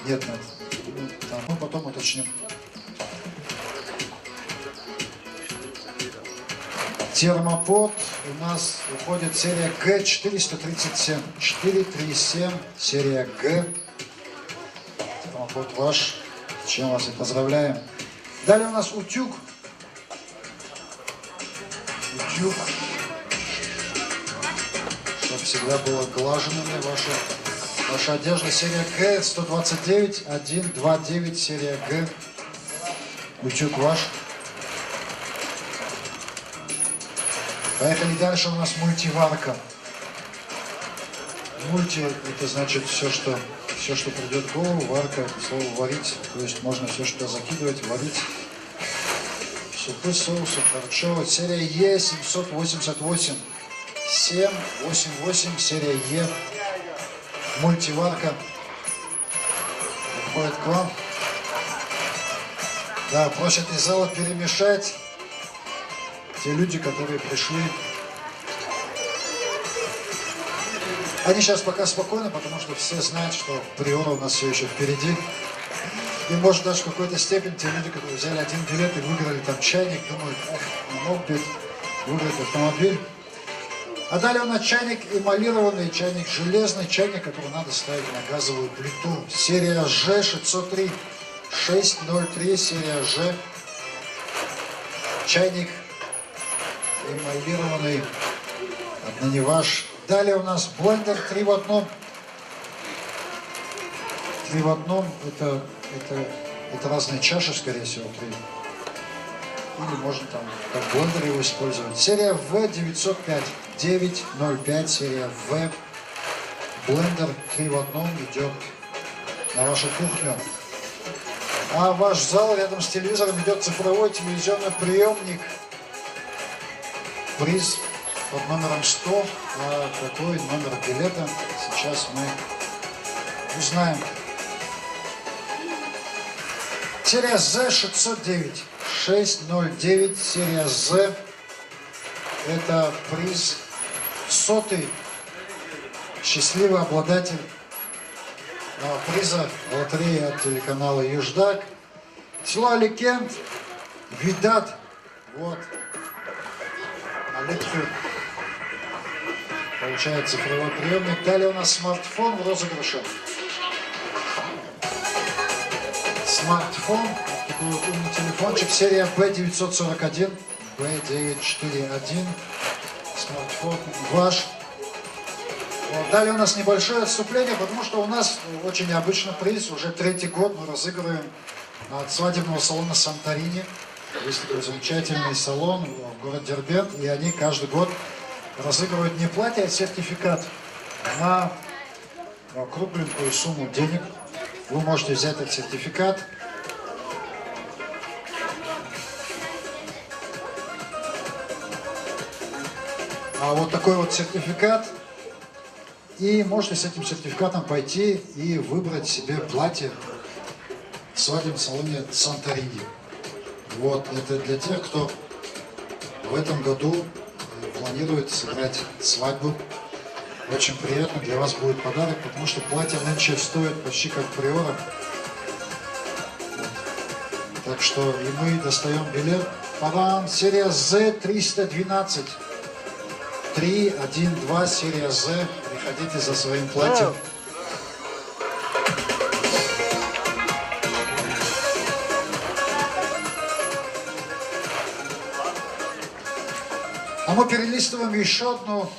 Нет, нет. Там, мы потом уточним. Термопод у нас уходит серия G437. 437, серия G. Термопод ваш. С чем вас и поздравляем. Далее у нас утюг. Утюг. Чтобы всегда было глаженными ваша одежда. Серия G129, 129, серия G. Утюг ваш. Поехали дальше, у нас мультиварка. Мульти — это значит все, что придет в голову. Варка — это слово варить. То есть можно все, что закидывать, варить. Супы, соусы, харчо. Серия Е788. 788, серия Е. Мультиварка. Подходит к вам. Да, просят из зала перемешать. Те люди, которые пришли, они сейчас пока спокойны, потому что все знают, что приора у нас все еще впереди. И может даже в какой-то степени те люди, которые взяли один билет и выиграли там чайник, думают, не мог быть выиграть автомобиль. А далее у нас чайник эмалированный, чайник железный, чайник, который надо ставить на газовую плиту. Серия G603, 603, серия G. Чайник эмалированный, отныне ваш. Далее у нас блендер 3 в 1. 3 в 1 это разные чаши, скорее всего, 3. Или можно там как блендер его использовать. Серия V905. 905, серия V. Блендер 3 в 1 идет на вашу кухню. А в ваш зал рядом с телевизором идет цифровой телевизионный приемник. Приз под номером 100. А какой номер билета, сейчас мы узнаем. Серия Z609. 609, серия Z. Это приз 100-й. Счастливый обладатель приза лотереи от телеканала Юждак. Село Аликент. Видат. Вот. Аликент. Получает цифровой приемник. Далее у нас смартфон в розыгрыше. Смартфон. Такой вот умный телефончик. Серия B941. B941. Смартфон ваш. Вот. Далее у нас небольшое отступление, потому что у нас очень необычный приз. Уже 3-й год мы разыгрываем от свадебного салона Санторини. Есть такой замечательный салон в городе Дербент. И они каждый год разыгрывают не платье, а сертификат на кругленькую сумму денег. Вы можете взять этот сертификат. А вот такой вот сертификат. И можете с этим сертификатом пойти и выбрать себе платье в свадебном салоне Санторини. Вот, это для тех, кто в этом году планирует сыграть свадьбу. Очень приятно, для вас будет подарок, потому что платье нынче стоит почти как приора. Так что и мы достаем билет. Пардон, серия Z312. 312, серия Z. Приходите за своим платьем. А мы перелистываем еще одну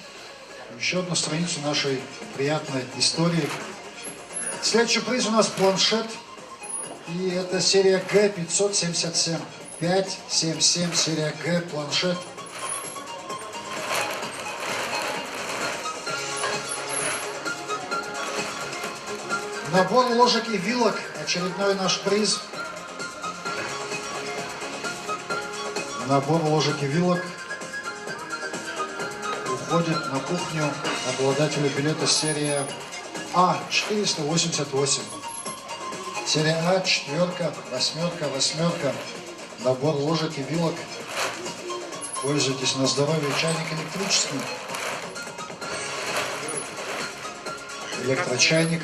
страницу нашей приятной истории. Следующий приз у нас планшет. И это серия G577. 577, серия G, планшет. Набор ложек и вилок. Очередной наш приз. Набор ложек и вилок уходит на кухню обладателю билета серия А488. Серия А, 4, 8. Набор ложек и вилок. Пользуйтесь на здоровье. Чайник электрический. Электрочайник.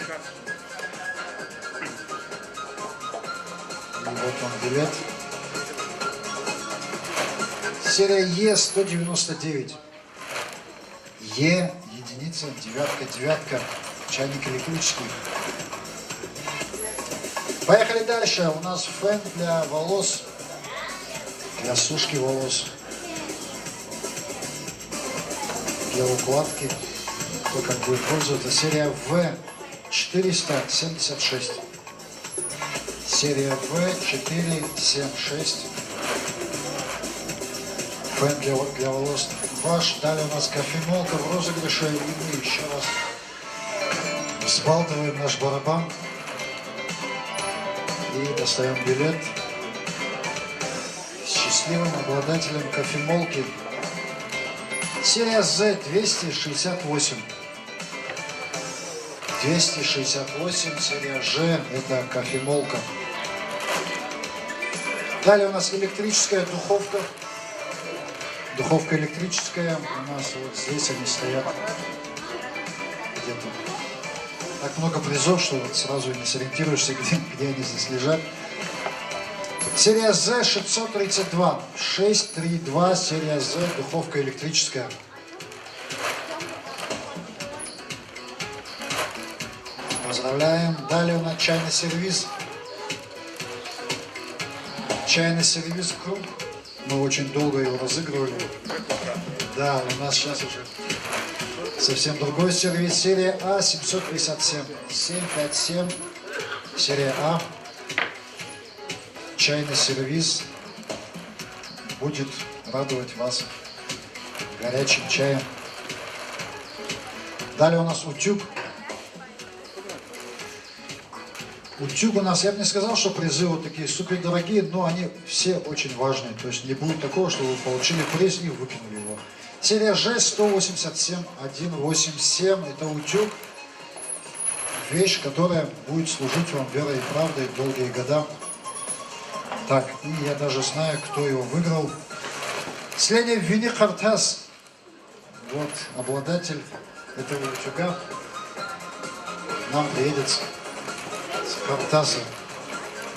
И вот он билет. Серия Е199. Е, единица, девятка. Чайник электрический. Поехали дальше. У нас фен для волос. Для сушки волос. Для укладки. Кто как будет пользоваться. Серия В476. Серия В476. Фен для волос ваш. Далее у нас кофемолка в розыгрыше. И мы еще раз взбалтываем наш барабан. И достаем билет с счастливым обладателем кофемолки. Серия Z268. 268, серия G, это кофемолка. Далее у нас электрическая духовка. Духовка электрическая. У нас вот здесь они стоят. Где-то. Так много призов, что вот сразу не сориентируешься, где они здесь лежат. Серия Z632. 632, серия Z, духовка электрическая. Поздравляем. Далее у нас чайный сервиз. Чайный сервиз круг. Мы очень долго его разыгрывали. Да, у нас сейчас уже совсем другой сервис. Серия А757. 757. Серия А. Чайный сервиз будет радовать вас горячим чаем. Далее у нас утюг. Утюг у нас, я бы не сказал, что призы вот такие супер дорогие, но они все очень важные. То есть не будет такого, что вы получили приз и выкинули его. Серия G187, 187, это утюг. Вещь, которая будет служить вам верой и правдой долгие года. Так, и я даже знаю, кто его выиграл. Следует Винни Хартас. Вот, обладатель этого утюга нам приедет с Хартаса.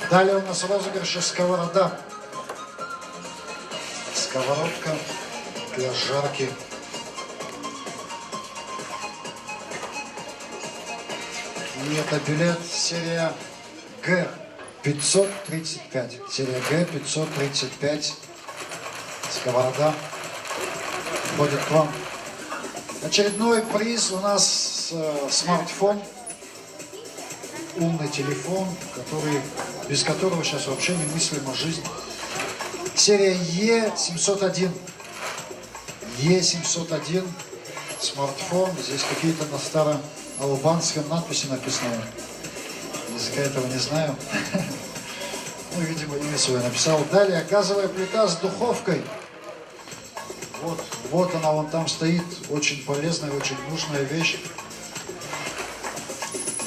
Далее у нас розыгрыш сковорода. Сковородка для жарки. И это билет серия Г535. Серия Г535. Сковорода входит к вам. Очередной приз у нас смартфон, умный телефон, без которого сейчас вообще немыслима жизнь. Серия Е701. Е701 смартфон. Здесь какие-то на староалбанском надписи написаны. Языка этого не знаю. Ну, видимо, имя свое написал. Далее газовая плита с духовкой. Вот она вон там стоит. Очень полезная, очень нужная вещь.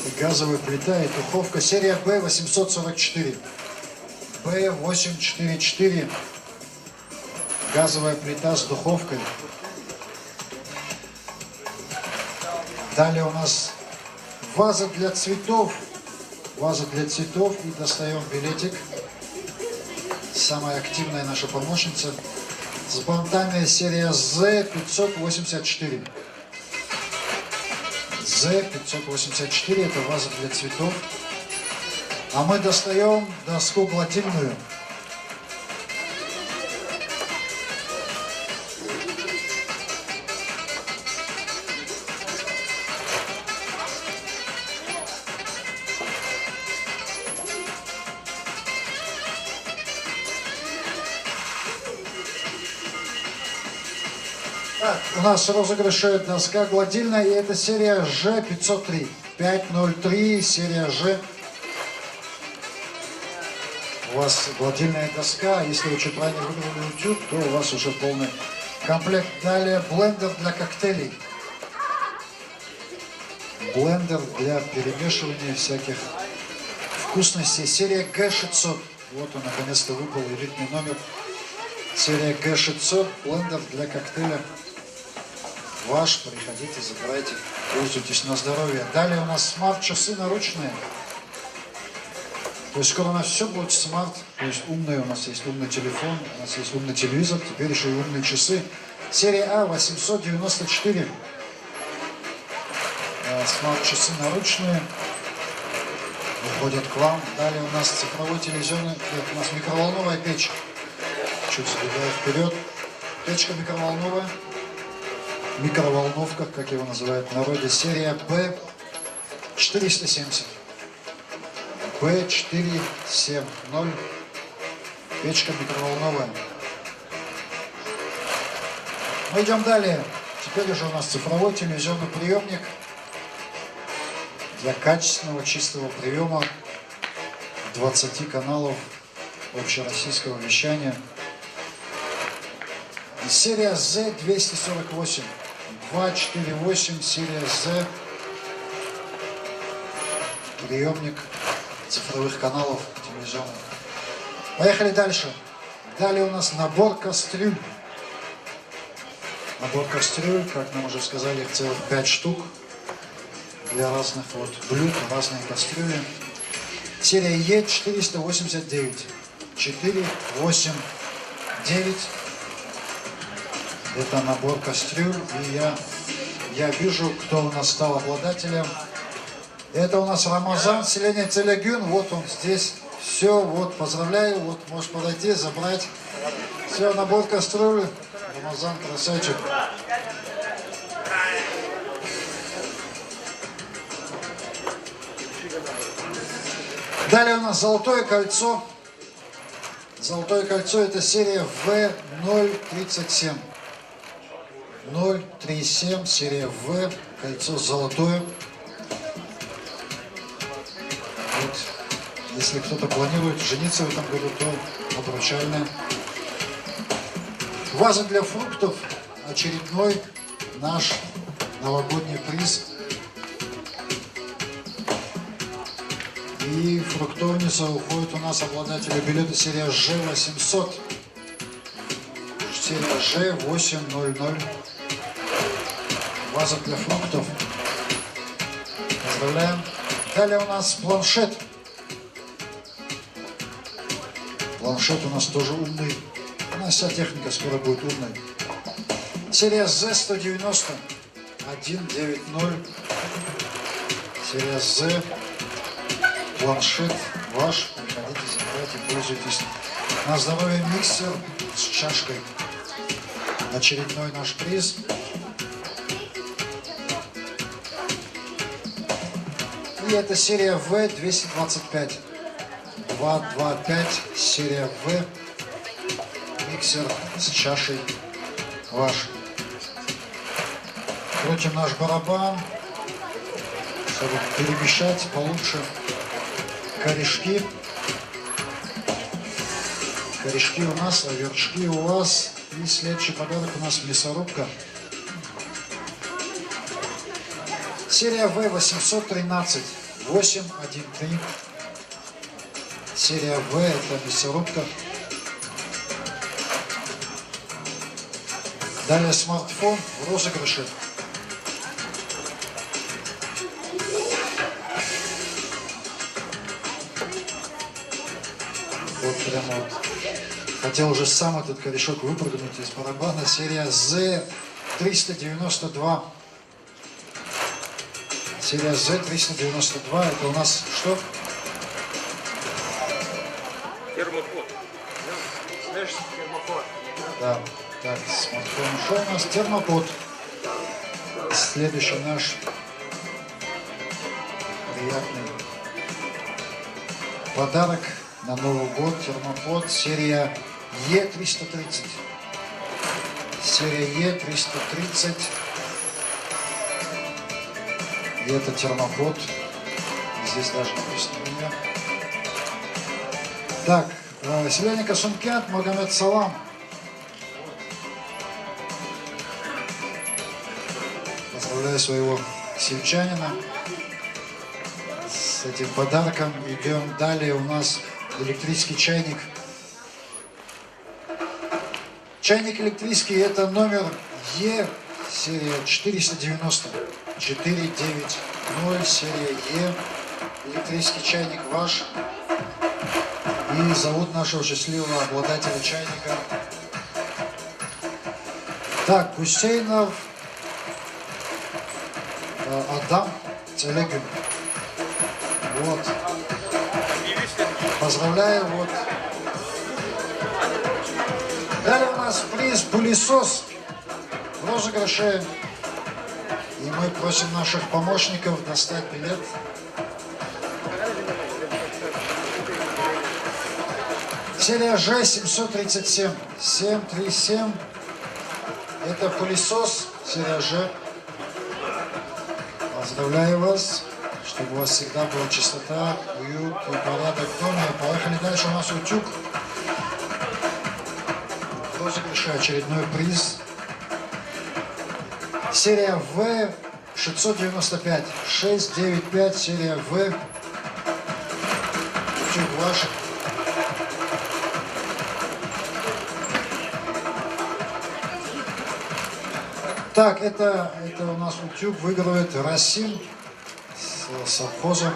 И газовая плита и духовка. Серия B844. B844. Газовая плита с духовкой. Далее у нас ваза для цветов. Ваза для цветов. И достаем билетик. Самая активная наша помощница. С бантами серия Z584. Z584 это ваза для цветов. А мы достаем доску гладильную. Так, у нас розыгрышает доска гладильная, и это серия Ж503. 503, серия Ж. У вас гладильная доска, если вы чуть ранее выиграли YouTube, то у вас уже полный комплект. Далее блендер для коктейлей. Блендер для перемешивания всяких вкусностей. Серия Г600. Вот он, наконец-то выпал элитный номер. Серия Г600. Блендер для коктейля. Ваш, приходите, забирайте, пользуйтесь на здоровье. Далее у нас смарт-часы наручные. То есть скоро у нас все будет смарт, то есть умные, у нас есть умный телефон, у нас есть умный телевизор, теперь еще и умные часы. Серия А894. Смарт-часы наручные. Выходят к вам. Далее у нас цифровой телевизионный, у нас микроволновая печь. Чуть забегая вперед. Печка микроволновая. Микроволновка, как его называют в народе, серия B470. B470. Печка микроволновая. Мы идем далее. Теперь уже у нас цифровой телевизионный приемник для качественного чистого приема 20 каналов общероссийского вещания. Серия Z248. 248, серия Z. Приемник цифровых каналов телевизионных. Поехали дальше. Далее у нас набор кастрюль. Набор кастрюль, как нам уже сказали, их целых 5 штук. Для разных вот блюд, разные кастрюли. Серия Е489. 489. Это набор кастрюль, и я вижу, кто у нас стал обладателем. Это у нас Рамазан, селение Целягюн, вот он здесь. Все, вот, поздравляю, вот, можешь подойти, забрать. Все, набор кастрюль. Рамазан, красавчик. Далее у нас Золотое кольцо. Золотое кольцо, это серия В037. 037, серия В, кольцо золотое. Вот, если кто-то планирует жениться в этом году, то обручальное. Ваза для фруктов, очередной наш новогодний приз. И в фруктовницу уходит у нас обладатели билета серия Ж800. Серия Ж800. Ваза для фруктов. Поздравляем. Далее у нас планшет. Планшет у нас тоже умный. У нас вся техника скоро будет умной. Серия Z190. 190. Серия Z. Планшет ваш. Приходите, забирайте, пользуйтесь. На здоровье миксер с чашкой. Очередной наш приз. И это серия V225. 225, серия V. Миксер с чашей ваш. Крутим наш барабан, чтобы перемешать получше корешки. Корешки у нас, а вершки у вас. И следующий подарок у нас мясорубка. Серия V813. 813. Серия V, это мясорубка. Далее смартфон в розыгрыше. Вот прямо вот. Хотел уже сам этот корешок выпрыгнуть из барабана. Серия Z392. Серия Z392. Это у нас что?
Термопод. Знаешь, термопод.
Да. Так, смартфон ушел у нас. Термопод. Следующий наш приятный подарок на Новый год. Термопод. Серия Е330. Серия Е330. И это термопод. Здесь даже написано имя. Так, Селяника Сумкят, Магомед Салам. Поздравляю своего сельчанина с этим подарком. Идем далее. У нас электрический чайник. Чайник электрический, это номер Е, серия 490. 490, серия Е. Электрический чайник ваш. И зовут нашего счастливого обладателя чайника. Так, Гусейнов Адам Целегин. Вот. Поздравляю, вот. Далее у нас приз пылесос в розыгрыше. И мы просим наших помощников достать билет. Серия Ж 737. 737. Это пылесос. Серия Ж. Поздравляю вас, чтобы у вас всегда была чистота, уют и порядок в доме. Поехали дальше. У нас утюг. В розыгрыше очередной приз. Серия В 695. 695. Серия В. Утюг ваш. Так, это у нас утюг выигрывает Расим с совхоза.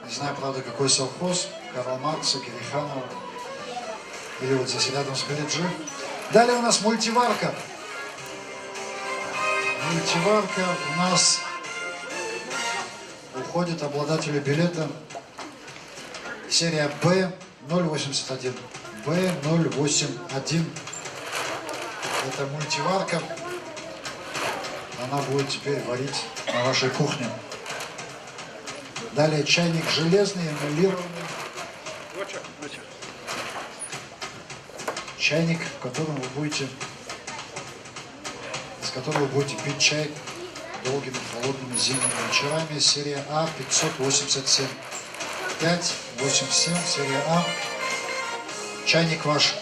Не знаю, правда, какой совхоз. Карл Маркса, Кириханова. Или вот здесь рядом с Галиджи. Далее у нас мультиварка. Мультиварка у нас уходит обладателю билета. Серия Б081. Б081. Это мультиварка. Она будет теперь варить на вашей кухне. Далее чайник железный, эмалированный. Чайник, из которого вы будете пить чай долгими холодными зимними вечерами. Серия А 587. 587, серия А. Чайник ваш.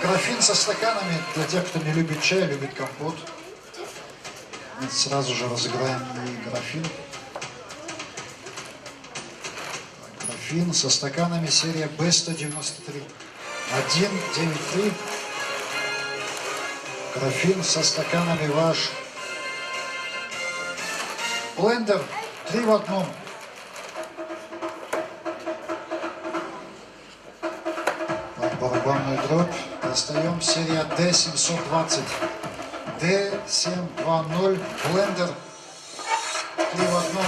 Графин со стаканами для тех, кто не любит чай, любит компот. Мы сразу же разыграем и графин. Графин со стаканами, серия Б193. 193. Графин со стаканами ваш. Блендер 3 в одном. Барабанную дробь. Достаем серия D720. D720. Блендер 3 в одном.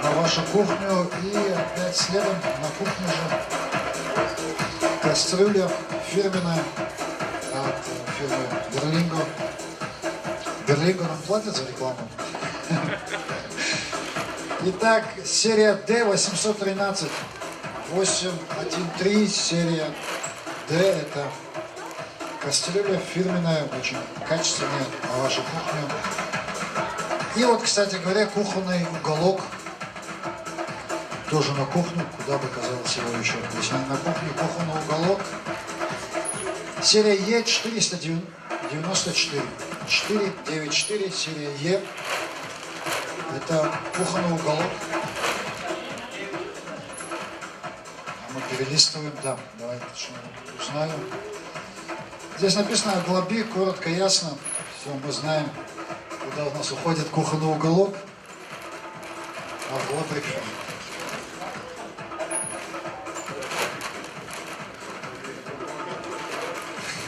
На вашу кухню. И опять следом на кухню же кастрюля фирменная от фирмы Берлингу нам платят за рекламу. Итак, серия D 813. 813, серия D. Это кастрюля фирменная, очень качественная на вашу кухню. И вот, кстати говоря, кухонный уголок. Тоже на кухню, куда бы казалось его еще. Если не на кухню, кухонный уголок. Серия Е 494. 494, серия Е. Это кухонный уголок. Мы перелистываем, да, давайте узнаем. Здесь написано «Оглоби», коротко, ясно. Все, мы знаем, куда у нас уходит кухонный уголок. Оглобрик.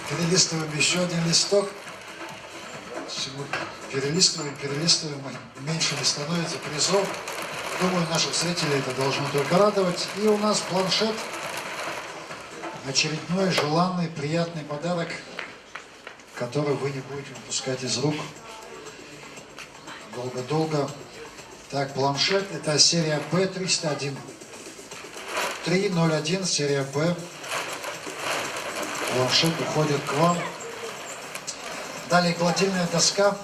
Перелистываем еще один листок. Перелистываем, и меньше не становится призов. Думаю, наших зрителей это должно только радовать. И у нас планшет. Очередной желанный, приятный подарок, который вы не будете выпускать из рук долго-долго. Так, планшет. Это серия B301. 301, серия B. Планшет уходит к вам. Далее гладильная доска.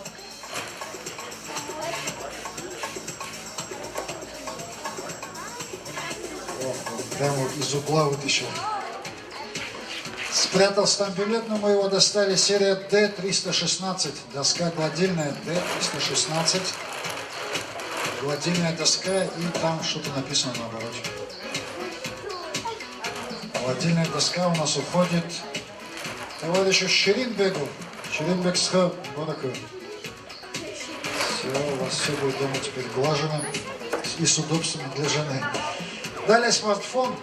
Прямо из угла вытащил. Спрятал стамбилет, но мы его достали. Серия D316. Доска гладильная D316. Гладильная доска, и там что-то написано наоборот. Гладильная доска у нас уходит товарищу Ширинбегу. Ширинбег Сха Бараков. Все, у вас все будет дома теперь глажено и с удобствами для жены. Далее смартфон.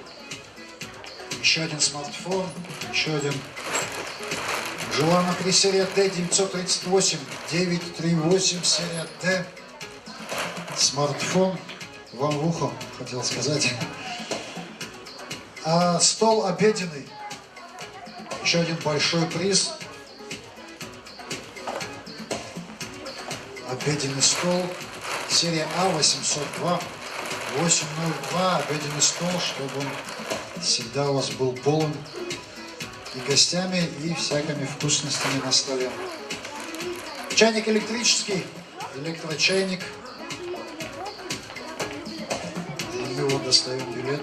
Еще один смартфон. Еще один. Желана 3, серия D 938. 938, серия D. Смартфон. Вам в ухо, хотел сказать. А стол обеденный. Еще один большой приз. Обеденный стол. Серия А802. 802. Обеденный стол, чтобы он всегда у вас был полон и гостями, и всякими вкусностями на столе. Чайник электрический. Электрочайник. И мы вот достаем билет.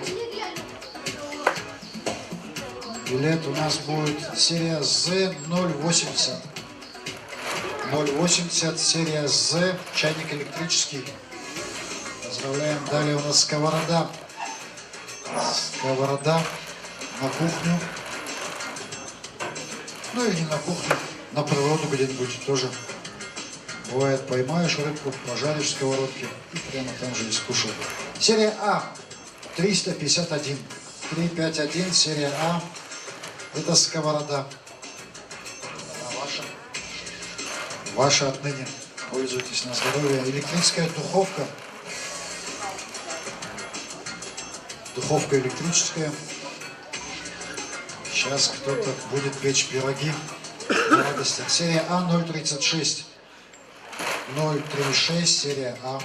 Билет у нас будет серия Z080. 080, серия Z, чайник электрический. Поздравляем. Далее у нас сковорода. Сковорода на кухню. Ну или не на кухню, на природу где-нибудь тоже. Бывает, поймаешь рыбку, пожаришь в сковородке и прямо там же и скушал. Серия А, 351. 351, серия А. Это сковорода. Она ваша. Ваша отныне. Пользуйтесь на здоровье. Электрическая духовка. Духовка электрическая. Сейчас кто-то будет печь пироги на радостях. Серия А 036. 036, серия А.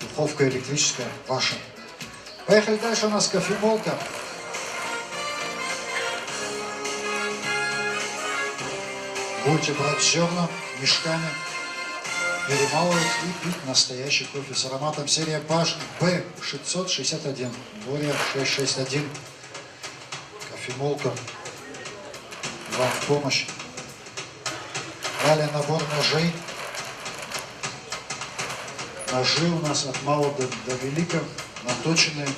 Духовка электрическая. Ваша. Поехали дальше. У нас кофемолка. Будете брать зерна мешками, перемалывать и пить настоящий кофе с ароматом. Серия B661. Боря 661. Кофемолка вам в помощь. Далее набор ножей. Ножи у нас от малого до велика, наточенные,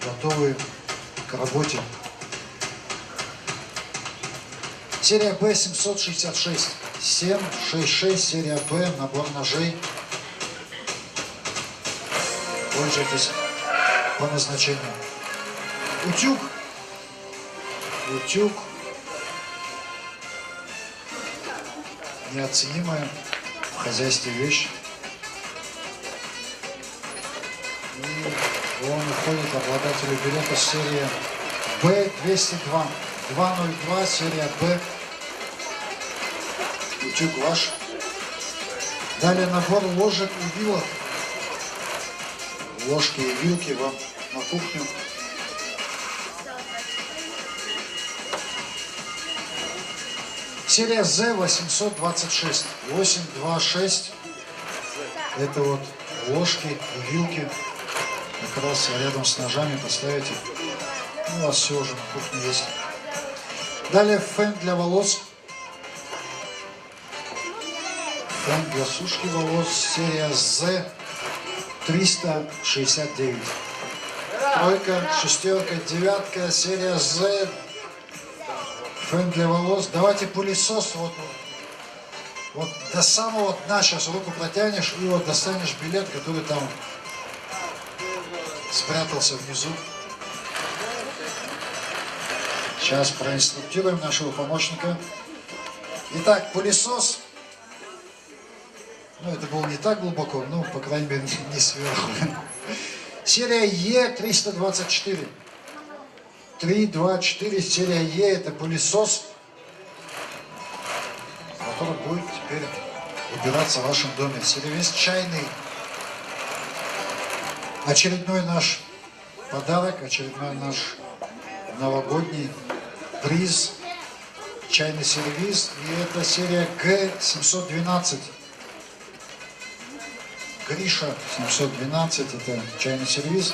готовые к работе. Серия Б 766. 766, серия Б, набор ножей. Пользуйтесь по назначению. Утюг. Утюг. Неоценимая в хозяйстве вещь. И он уходит обладателю билета серии Б202. 202, серия Б. Утюг ваш. Далее набор ложек и вилок. Ложки и вилки вам на кухню. Серия Z826. 826. Это вот ложки и вилки. Как раз рядом с ножами поставите. У вас все уже на кухне есть. Далее фен для волос. Фен для сушки волос. Серия Z369. Тройка, шестерка, девятка. Серия Z. Фен для волос. Давайте пылесос вот до самого дна сейчас руку протянешь и вот достанешь билет, который там спрятался внизу. Сейчас проинструктируем нашего помощника. Итак, пылесос. Ну, это было не так глубоко, ну, по крайней мере, не сверху. Серия Е324. 324, серия Е, это пылесос, который будет теперь убираться в вашем доме. Сервис чайный. Очередной наш подарок, очередной наш новогодний приз. Чайный сервиз. И это серия Г712. Гриша 712, это чайный сервиз.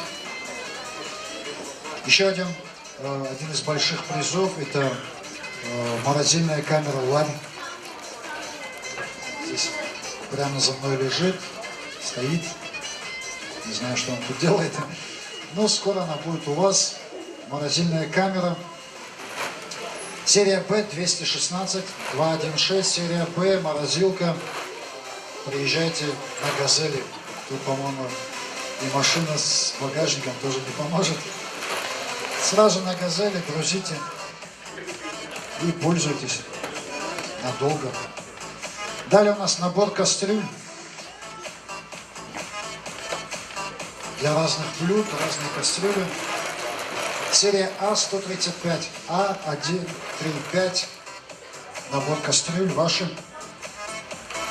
Еще один из больших призов, это морозильная камера Ларь. Здесь прямо за мной лежит, стоит. Не знаю, что он тут делает. Но скоро она будет у вас. Морозильная камера. Серия Б216, 216, серия Б, морозилка. Приезжайте на Газели. Тут, по-моему, и машина с багажником тоже не поможет. Сразу на Газели грузите и пользуйтесь надолго. Далее у нас набор кастрюль для разных блюд, разные кастрюли. Серия А135, А135, набор кастрюль ваши.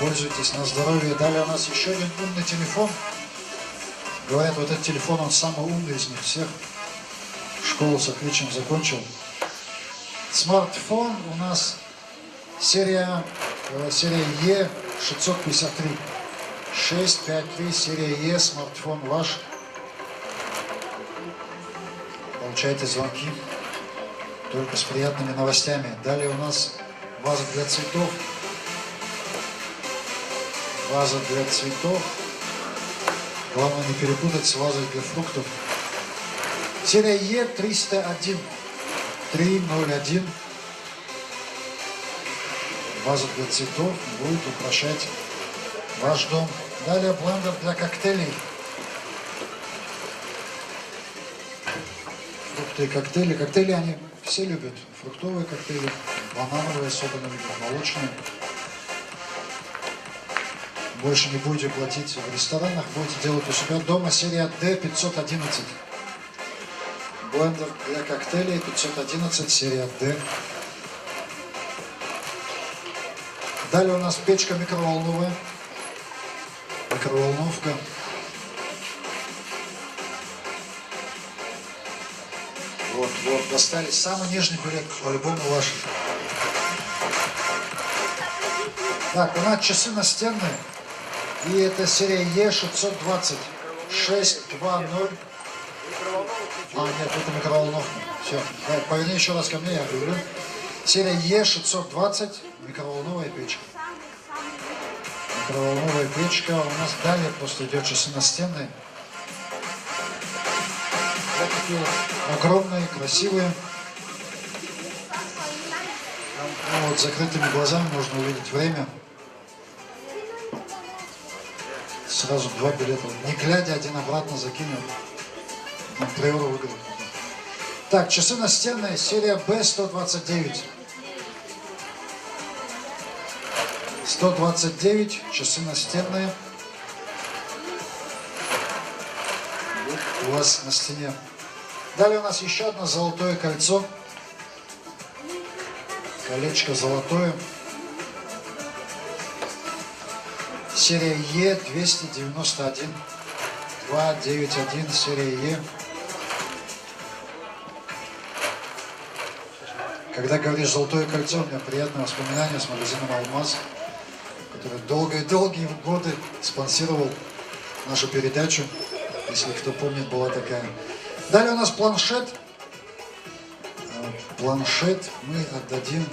Пользуйтесь на здоровье. Далее у нас еще один умный телефон. Говорят, вот этот телефон, он самый умный из них всех. Школу с отличием закончил. Смартфон у нас серия Е653. 653, серия Е, смартфон ваш. Получайте звонки только с приятными новостями. Далее у нас ваза для цветов. Ваза для цветов. Главное не перепутать с вазой для фруктов. Серия Е301. 301. Ваза для цветов будет украшать ваш дом. Далее блендер для коктейлей. Фрукты и коктейли. Коктейли они все любят. Фруктовые коктейли, банановые особенно любят, молочные. Больше не будете платить в ресторанах, будете делать у себя дома. Серия D511. Блендер для коктейлей 511, серия D. Далее у нас печка микроволновая. Микроволновка. Вот, достали самый нижний билет, по-любому ваш. Так, у нас часы настенные. И это серия Е620. 620. Нет, это микроволновка. Все. Поверни еще раз ко мне, я говорю. Серия Е620. Микроволновая печка. Микроволновая печка. У нас далее просто идет часы настенные. Вот такие вот огромные, красивые. Ну, вот закрытыми глазами можно увидеть время. Сразу 2 билета. Не глядя, один обратно закинул. На приору выиграл. Так, часы настенные, серия Б129. 129, часы настенные. Вот у вас на стене. Далее у нас еще одно золотое кольцо. Колечко золотое. Серия Е291. 291, серия Е. Когда говоришь «Золотое кольцо», у меня приятное воспоминание с магазином «Алмаз», который долгие годы спонсировал нашу передачу. Если кто помнит, была такая. Далее у нас планшет. Планшет мы отдадим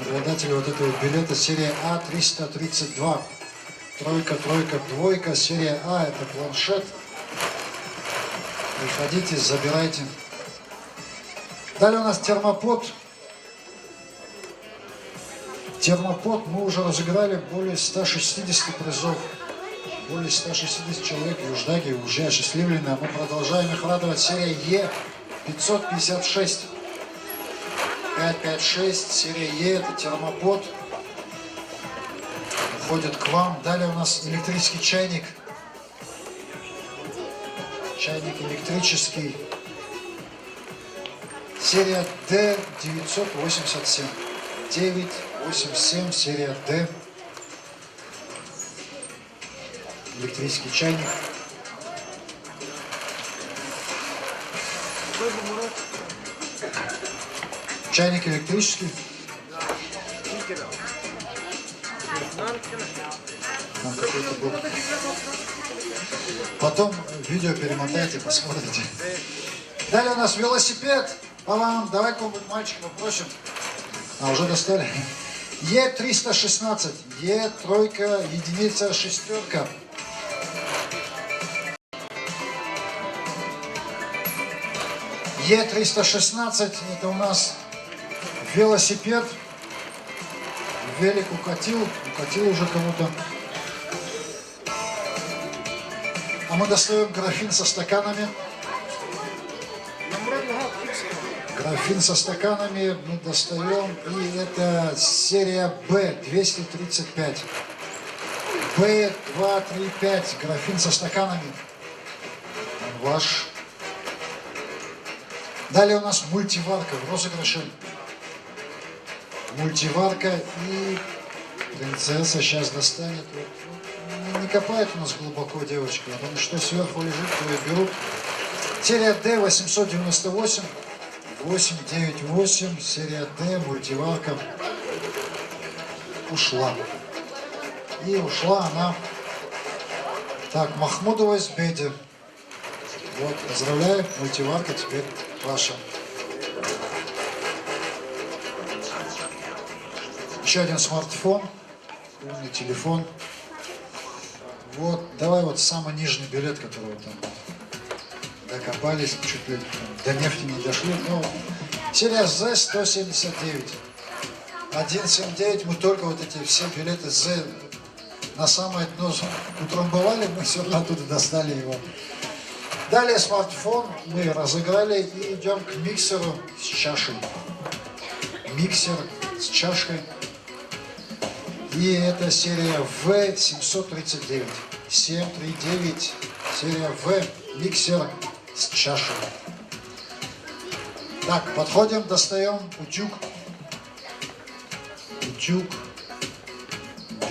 обладателю вот этого билета. Серия А332. Тройка, тройка, двойка. Серия А — это планшет. Приходите, забирайте. Далее у нас термопод. Термопод мы уже разыграли более 160 призов. Более 160 человек юждаки уже осчастливлены. А мы продолжаем их радовать. Серия Е556. 556. Серия Е — это термопод. Уходит к вам. Далее у нас электрический чайник. Чайник электрический. Серия Д987. 987, серия Д. Электрический чайник. Чайник электрический. Там какой-то был. Потом видео перемотайте, посмотрите. Далее у нас велосипед. Давай какого-нибудь мальчика попросим. А, уже достали. Е316. Е, тройка, единица, шестерка. Е316. Это у нас велосипед. Велик укатил. Укатил уже кому-то. А мы достаем графин со стаканами. Графин со стаканами мы достаем. И это серия Б235. Б235. Графин со стаканами. Он ваш. Далее у нас мультиварка в розыгрыше. Мультиварка. И принцесса сейчас достанет. Не копает у нас глубоко девочка. Потому что сверху лежит, то и берут. Серия Д898. 898, серия Д, мультиварка. Ушла. И ушла она. Так, Махмудова Избеди. Вот, поздравляю, мультиварка теперь ваша. Еще один смартфон, умный телефон. Вот, давай вот самый нижний билет, который вот там докопались, чуть ли до нефти не дошли. Ну, серия З179. 179, мы только вот эти все билеты З на самое дно утрамбовали, мы все равно оттуда достали его. Далее смартфон мы разыграли и идем к миксеру с чашей. Миксер с чашкой. И это серия В739. 739, серия В, миксер с чашей. Так, подходим, достаем утюг. Утюг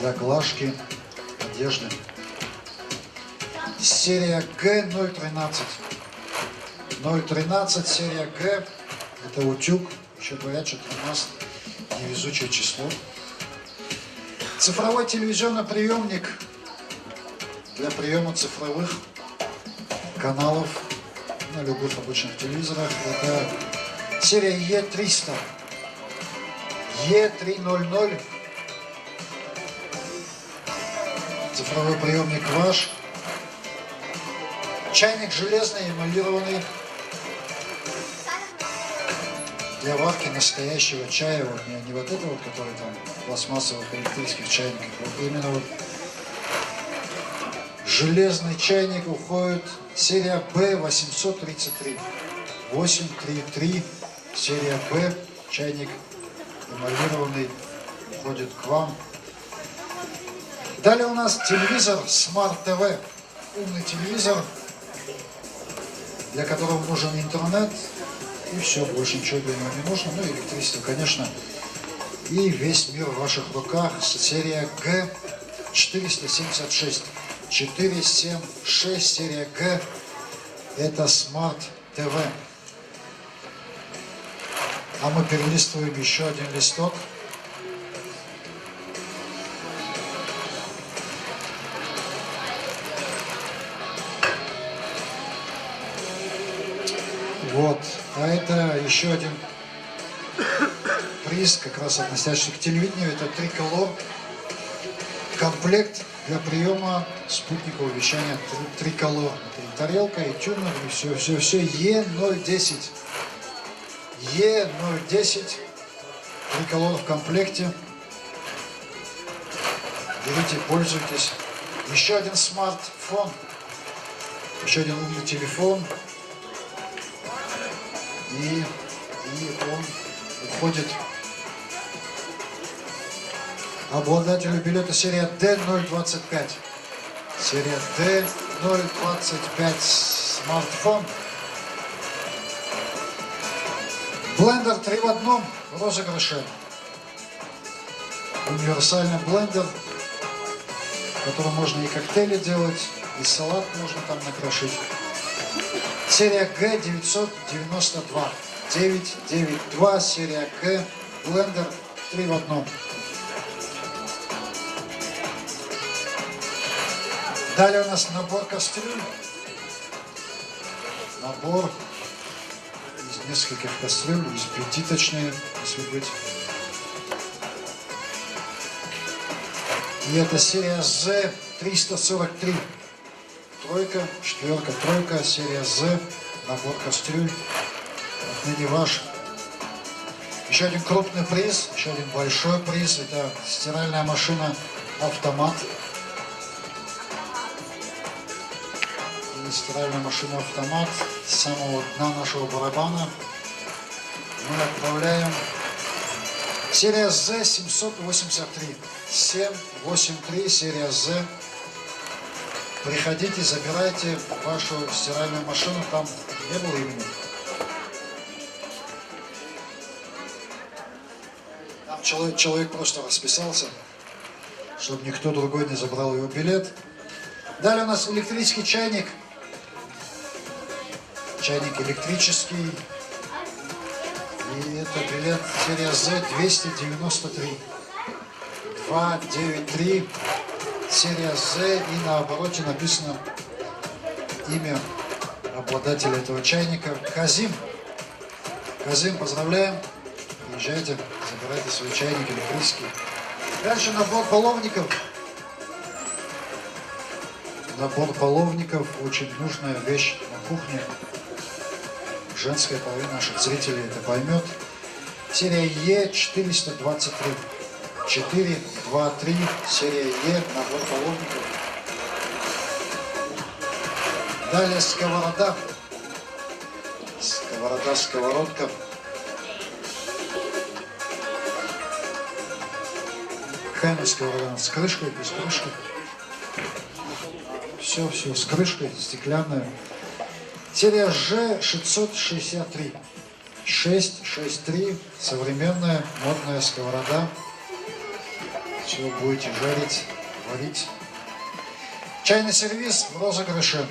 для глажки одежды. Серия Г013. 013, серия Г. Это утюг. Еще говорят, что 13 невезучее число. Цифровой телевизионный приемник для приема цифровых каналов на любых обычных телевизорах. Это серия Е300. Е300. Цифровой приемник ваш. Чайник железный, эмалированный. Для варки настоящего чая. Вот, не вот это вот, который там в пластмассовых электрических чайниках. Вот именно вот железный чайник уходит. Серия Б833. 833. Серия Б. Чайник эмалированный уходит к вам. Далее у нас телевизор Smart TV. Умный телевизор, для которого нужен интернет. И все, больше ничего для него не нужно. Ну, электричество, конечно. И весь мир в ваших руках. Серия 476. 476 серия Г. Это Smart TV. А мы перелистываем еще один листок. Вот. А это еще один приз, как раз относящийся к телевидению. Это Tricolor. Комплект для приема спутникового вещания Tricolor. Это и тарелка, и тюнер, и все. Е010. Е010. Tricolor в комплекте. Берите, пользуйтесь. Еще один смартфон. Еще один умный телефон. И он уходит обладателю билета серия D025. Серия D025 смартфон. Блендер 3 в одном в розыгрыше. Универсальный блендер, в котором можно и коктейли делать, и салат можно там накрошить. Серия Г992. 992, серия Г, блендер 3 в одном. Далее у нас набор кастрюль. Набор из нескольких кастрюль, из 5 точнее, если быть. И это серия Z343. Тройка, четверка, тройка, серия Z, набор кастрюль. Отныне ваш. Еще один крупный приз, еще один большой приз. Это стиральная машина «Автомат». И стиральная машина «Автомат» с самого дна нашего барабана мы отправляем. Серия Z783. 783, серия Z. Приходите, забирайте вашу стиральную машину, там не было имени. Там человек просто расписался, чтобы никто другой не забрал его билет. Далее у нас электрический чайник. Чайник электрический. И это билет серия Z293. 293. Серия Z, и на обороте написано имя обладателя этого чайника. Казим. Казим, поздравляем. Приезжайте, забирайте свой чайник электрический. Дальше набор половников. Набор половников, очень нужная вещь на кухне. Женская половина наших зрителей это поймет. Серия Е423. 4, 2, 3, серия Е, набор половников. Далее сковорода. Сковорода, сковородка. Какая сковорода? С крышкой, без крышки. Все с крышкой, стеклянная. Серия Ж663. 663, современная модная сковорода. Все будете жарить, варить. Чайный сервиз в розыгрыше.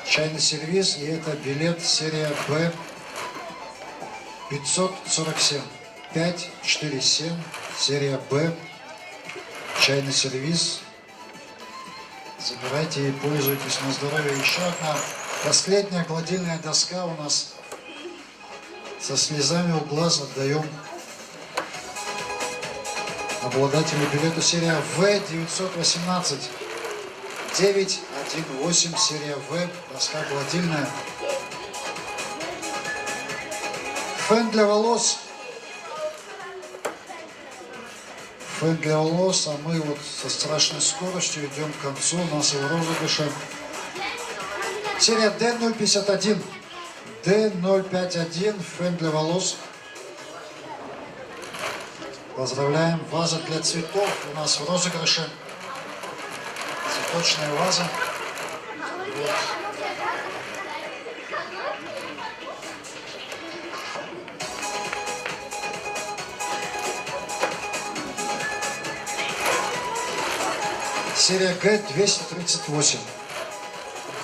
Чайный сервиз, и это билет серия Б 547. 547, серия Б. Чайный сервиз. Забирайте и пользуйтесь на здоровье. Еще одна последняя гладильная доска у нас. Со слезами у глаз отдаем обладателю билета серия В918. 918, серия В, доска гладильная. Фен для волос. Фен для волос, а мы вот со страшной скоростью идем к концу нашего розыгрыша. Серия D051. D051, фен для волос. Поздравляем. Ваза для цветов у нас в розыгрыше. Цветочная ваза. Вот. Серия Г238.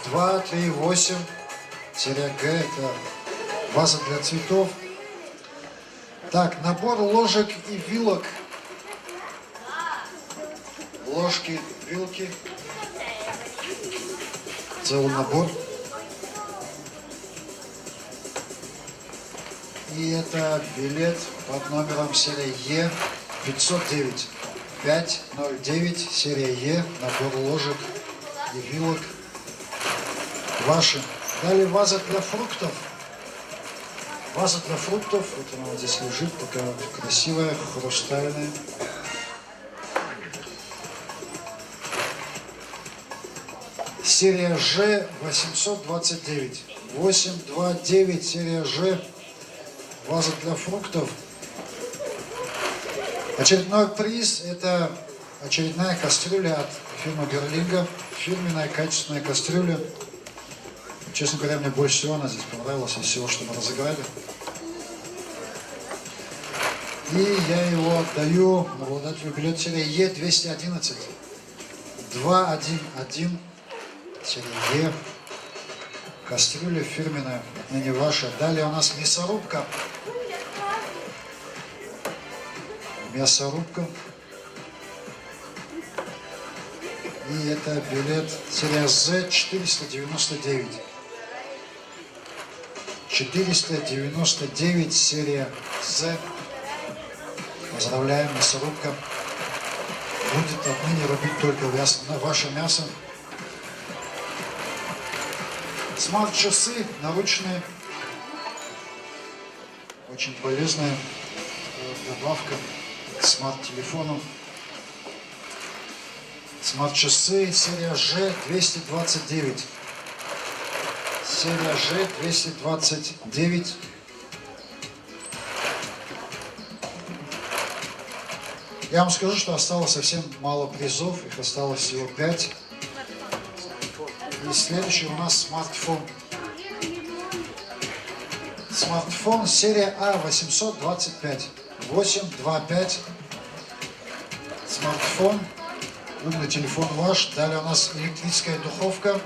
2, 3, 8. Серия Г это ваза для цветов. Так, набор ложек и вилок. Ложки, вилки. Целый набор. И это билет под номером серия Е509. 509, серия Е, набор ложек и вилок. Ваши. Далее ваза для фруктов. Ваза для фруктов, вот она вот здесь лежит, такая красивая, хрустальная. Серия Ж 829. 829, серия Ж. Ваза для фруктов. Очередной приз – это очередная кастрюля от фирмы Берлинга. Фирменная качественная кастрюля. Честно говоря, мне больше всего она здесь понравилась из всего, что мы разыграли. И я его отдаю обладателю билета серии Е211. 211. Серия Е. Кастрюля фирменная, отныне ваша. Далее у нас мясорубка. Мясорубка. И это билет серия З499. 499 серия З. Поздравляем, мясорубка. Будет отныне рубить только ваше мясо. Смарт-часы наручные. Очень полезная добавка к смарт-телефону. Смарт-часы серия Ж229. Серия Ж229. Я вам скажу, что осталось совсем мало призов. Их осталось всего 5. И следующий у нас смартфон. Смартфон серия А825. 825. Смартфон. Умный телефон ваш. Далее у нас электрическая духовка.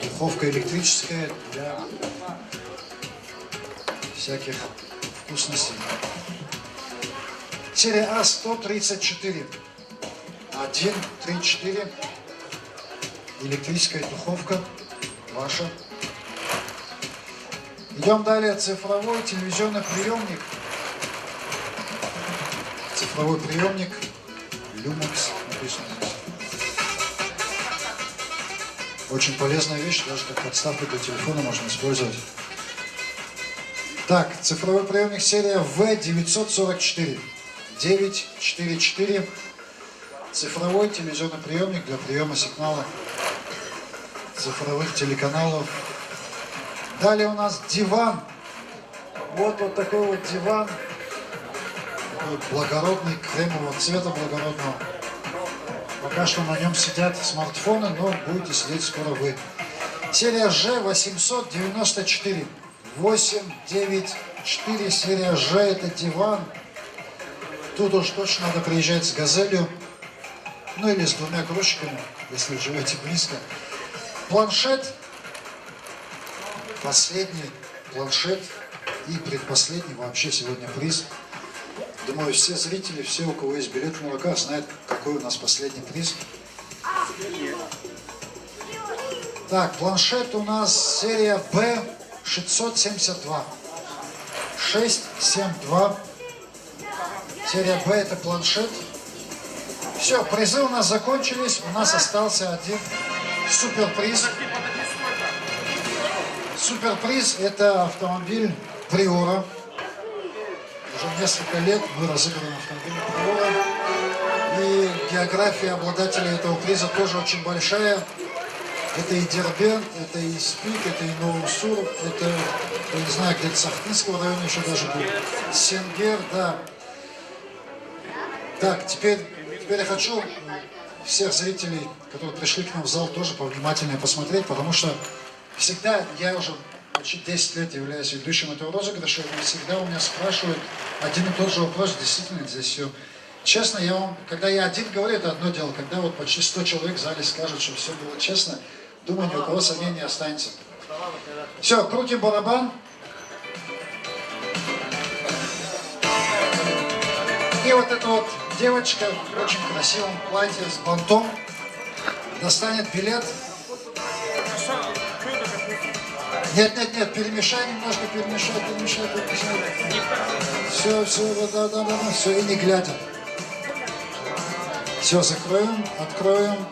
Духовка электрическая для всяких вкусностей. Серия А134. 134. Электрическая духовка ваша. Идем далее. Цифровой телевизионный приемник. Цифровой приемник. Люмекс написано здесь. Очень полезная вещь, даже как подставку для телефона можно использовать. Так, цифровой приемник серия В944. 944. Цифровой телевизионный приемник для приема сигнала цифровых телеканалов. Далее у нас диван. Вот такой вот диван. Такой благородный, кремового цвета благородного. Пока что на нем сидят смартфоны, но будете сидеть скоро вы. Серия Ж894. 894. Серия Ж это диван. Тут уж точно надо приезжать с газелью. Ну или с двумя грузчиками, если живете близко. Планшет. Последний планшет и предпоследний вообще сегодня приз. Думаю, все зрители, все, у кого есть билет на руках, знают, какой у нас последний приз. Так, планшет у нас серия Б672. 672. Серия Б это планшет. Все, призы у нас закончились. У нас остался один суперприз. Суперприз это автомобиль Приора. Уже несколько лет мы разыгрываем автомобиль Приора. И география обладателей этого приза тоже очень большая. Это и Дербент, это и Спик, это и Новый Уссур, это, я не знаю, где-то Сахтинского района еще даже будет. Сенгер, да. Так, теперь я хочу всех зрителей, которые пришли к нам в зал, тоже повнимательнее посмотреть, потому что всегда, я уже почти 10 лет являюсь ведущим этого розыгрыша, и всегда у меня спрашивают один и тот же вопрос, действительно здесь все Честно, я вам, когда я один говорю, это одно дело. Когда вот почти 100 человек в зале скажут, что все было честно, думаю, ни у кого сомнений не останется. Все, крутим барабан. И вот эта вот девочка в очень красивом платье с бантом достанет билет. Нет, перемешай немножко, перемешай. Все, да, все, и не глядя. Все, закроем, откроем.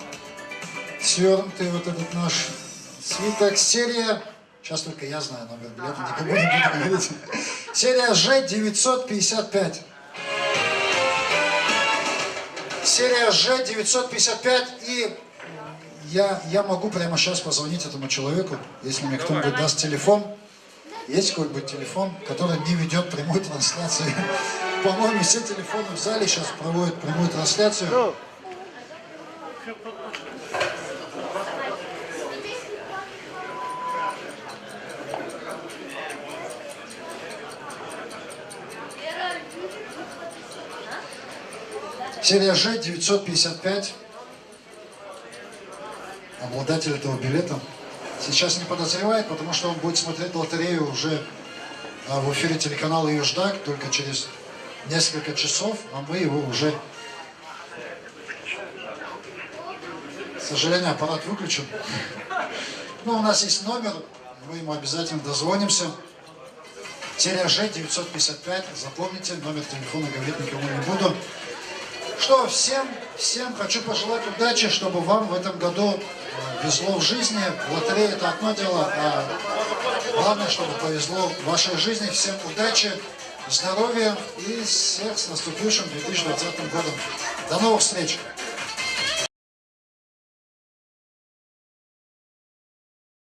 Свернутый вот этот наш свиток. Серия, сейчас только я знаю номер билета, никому не буду говорить. Серия Ж955. Серия Ж955, и я могу прямо сейчас позвонить этому человеку, если мне кто-нибудь даст телефон. Есть какой-нибудь телефон, который не ведет прямую трансляцию? По-моему, все телефоны в зале сейчас проводят прямую трансляцию. Серия Ж955. Обладатель этого билета сейчас не подозревает, потому что он будет смотреть лотерею уже в эфире телеканала Юждак только через несколько часов, а мы его уже... К сожалению, аппарат выключен. Но у нас есть номер, мы ему обязательно дозвонимся. Серия Ж955, запомните, номер телефона говорить никому не буду. Что, всем хочу пожелать удачи, чтобы вам в этом году везло в жизни. Лотерея — это одно дело, а главное, чтобы повезло в вашей жизни. Всем удачи, здоровья и всех с наступившим 2020 годом. До новых встреч!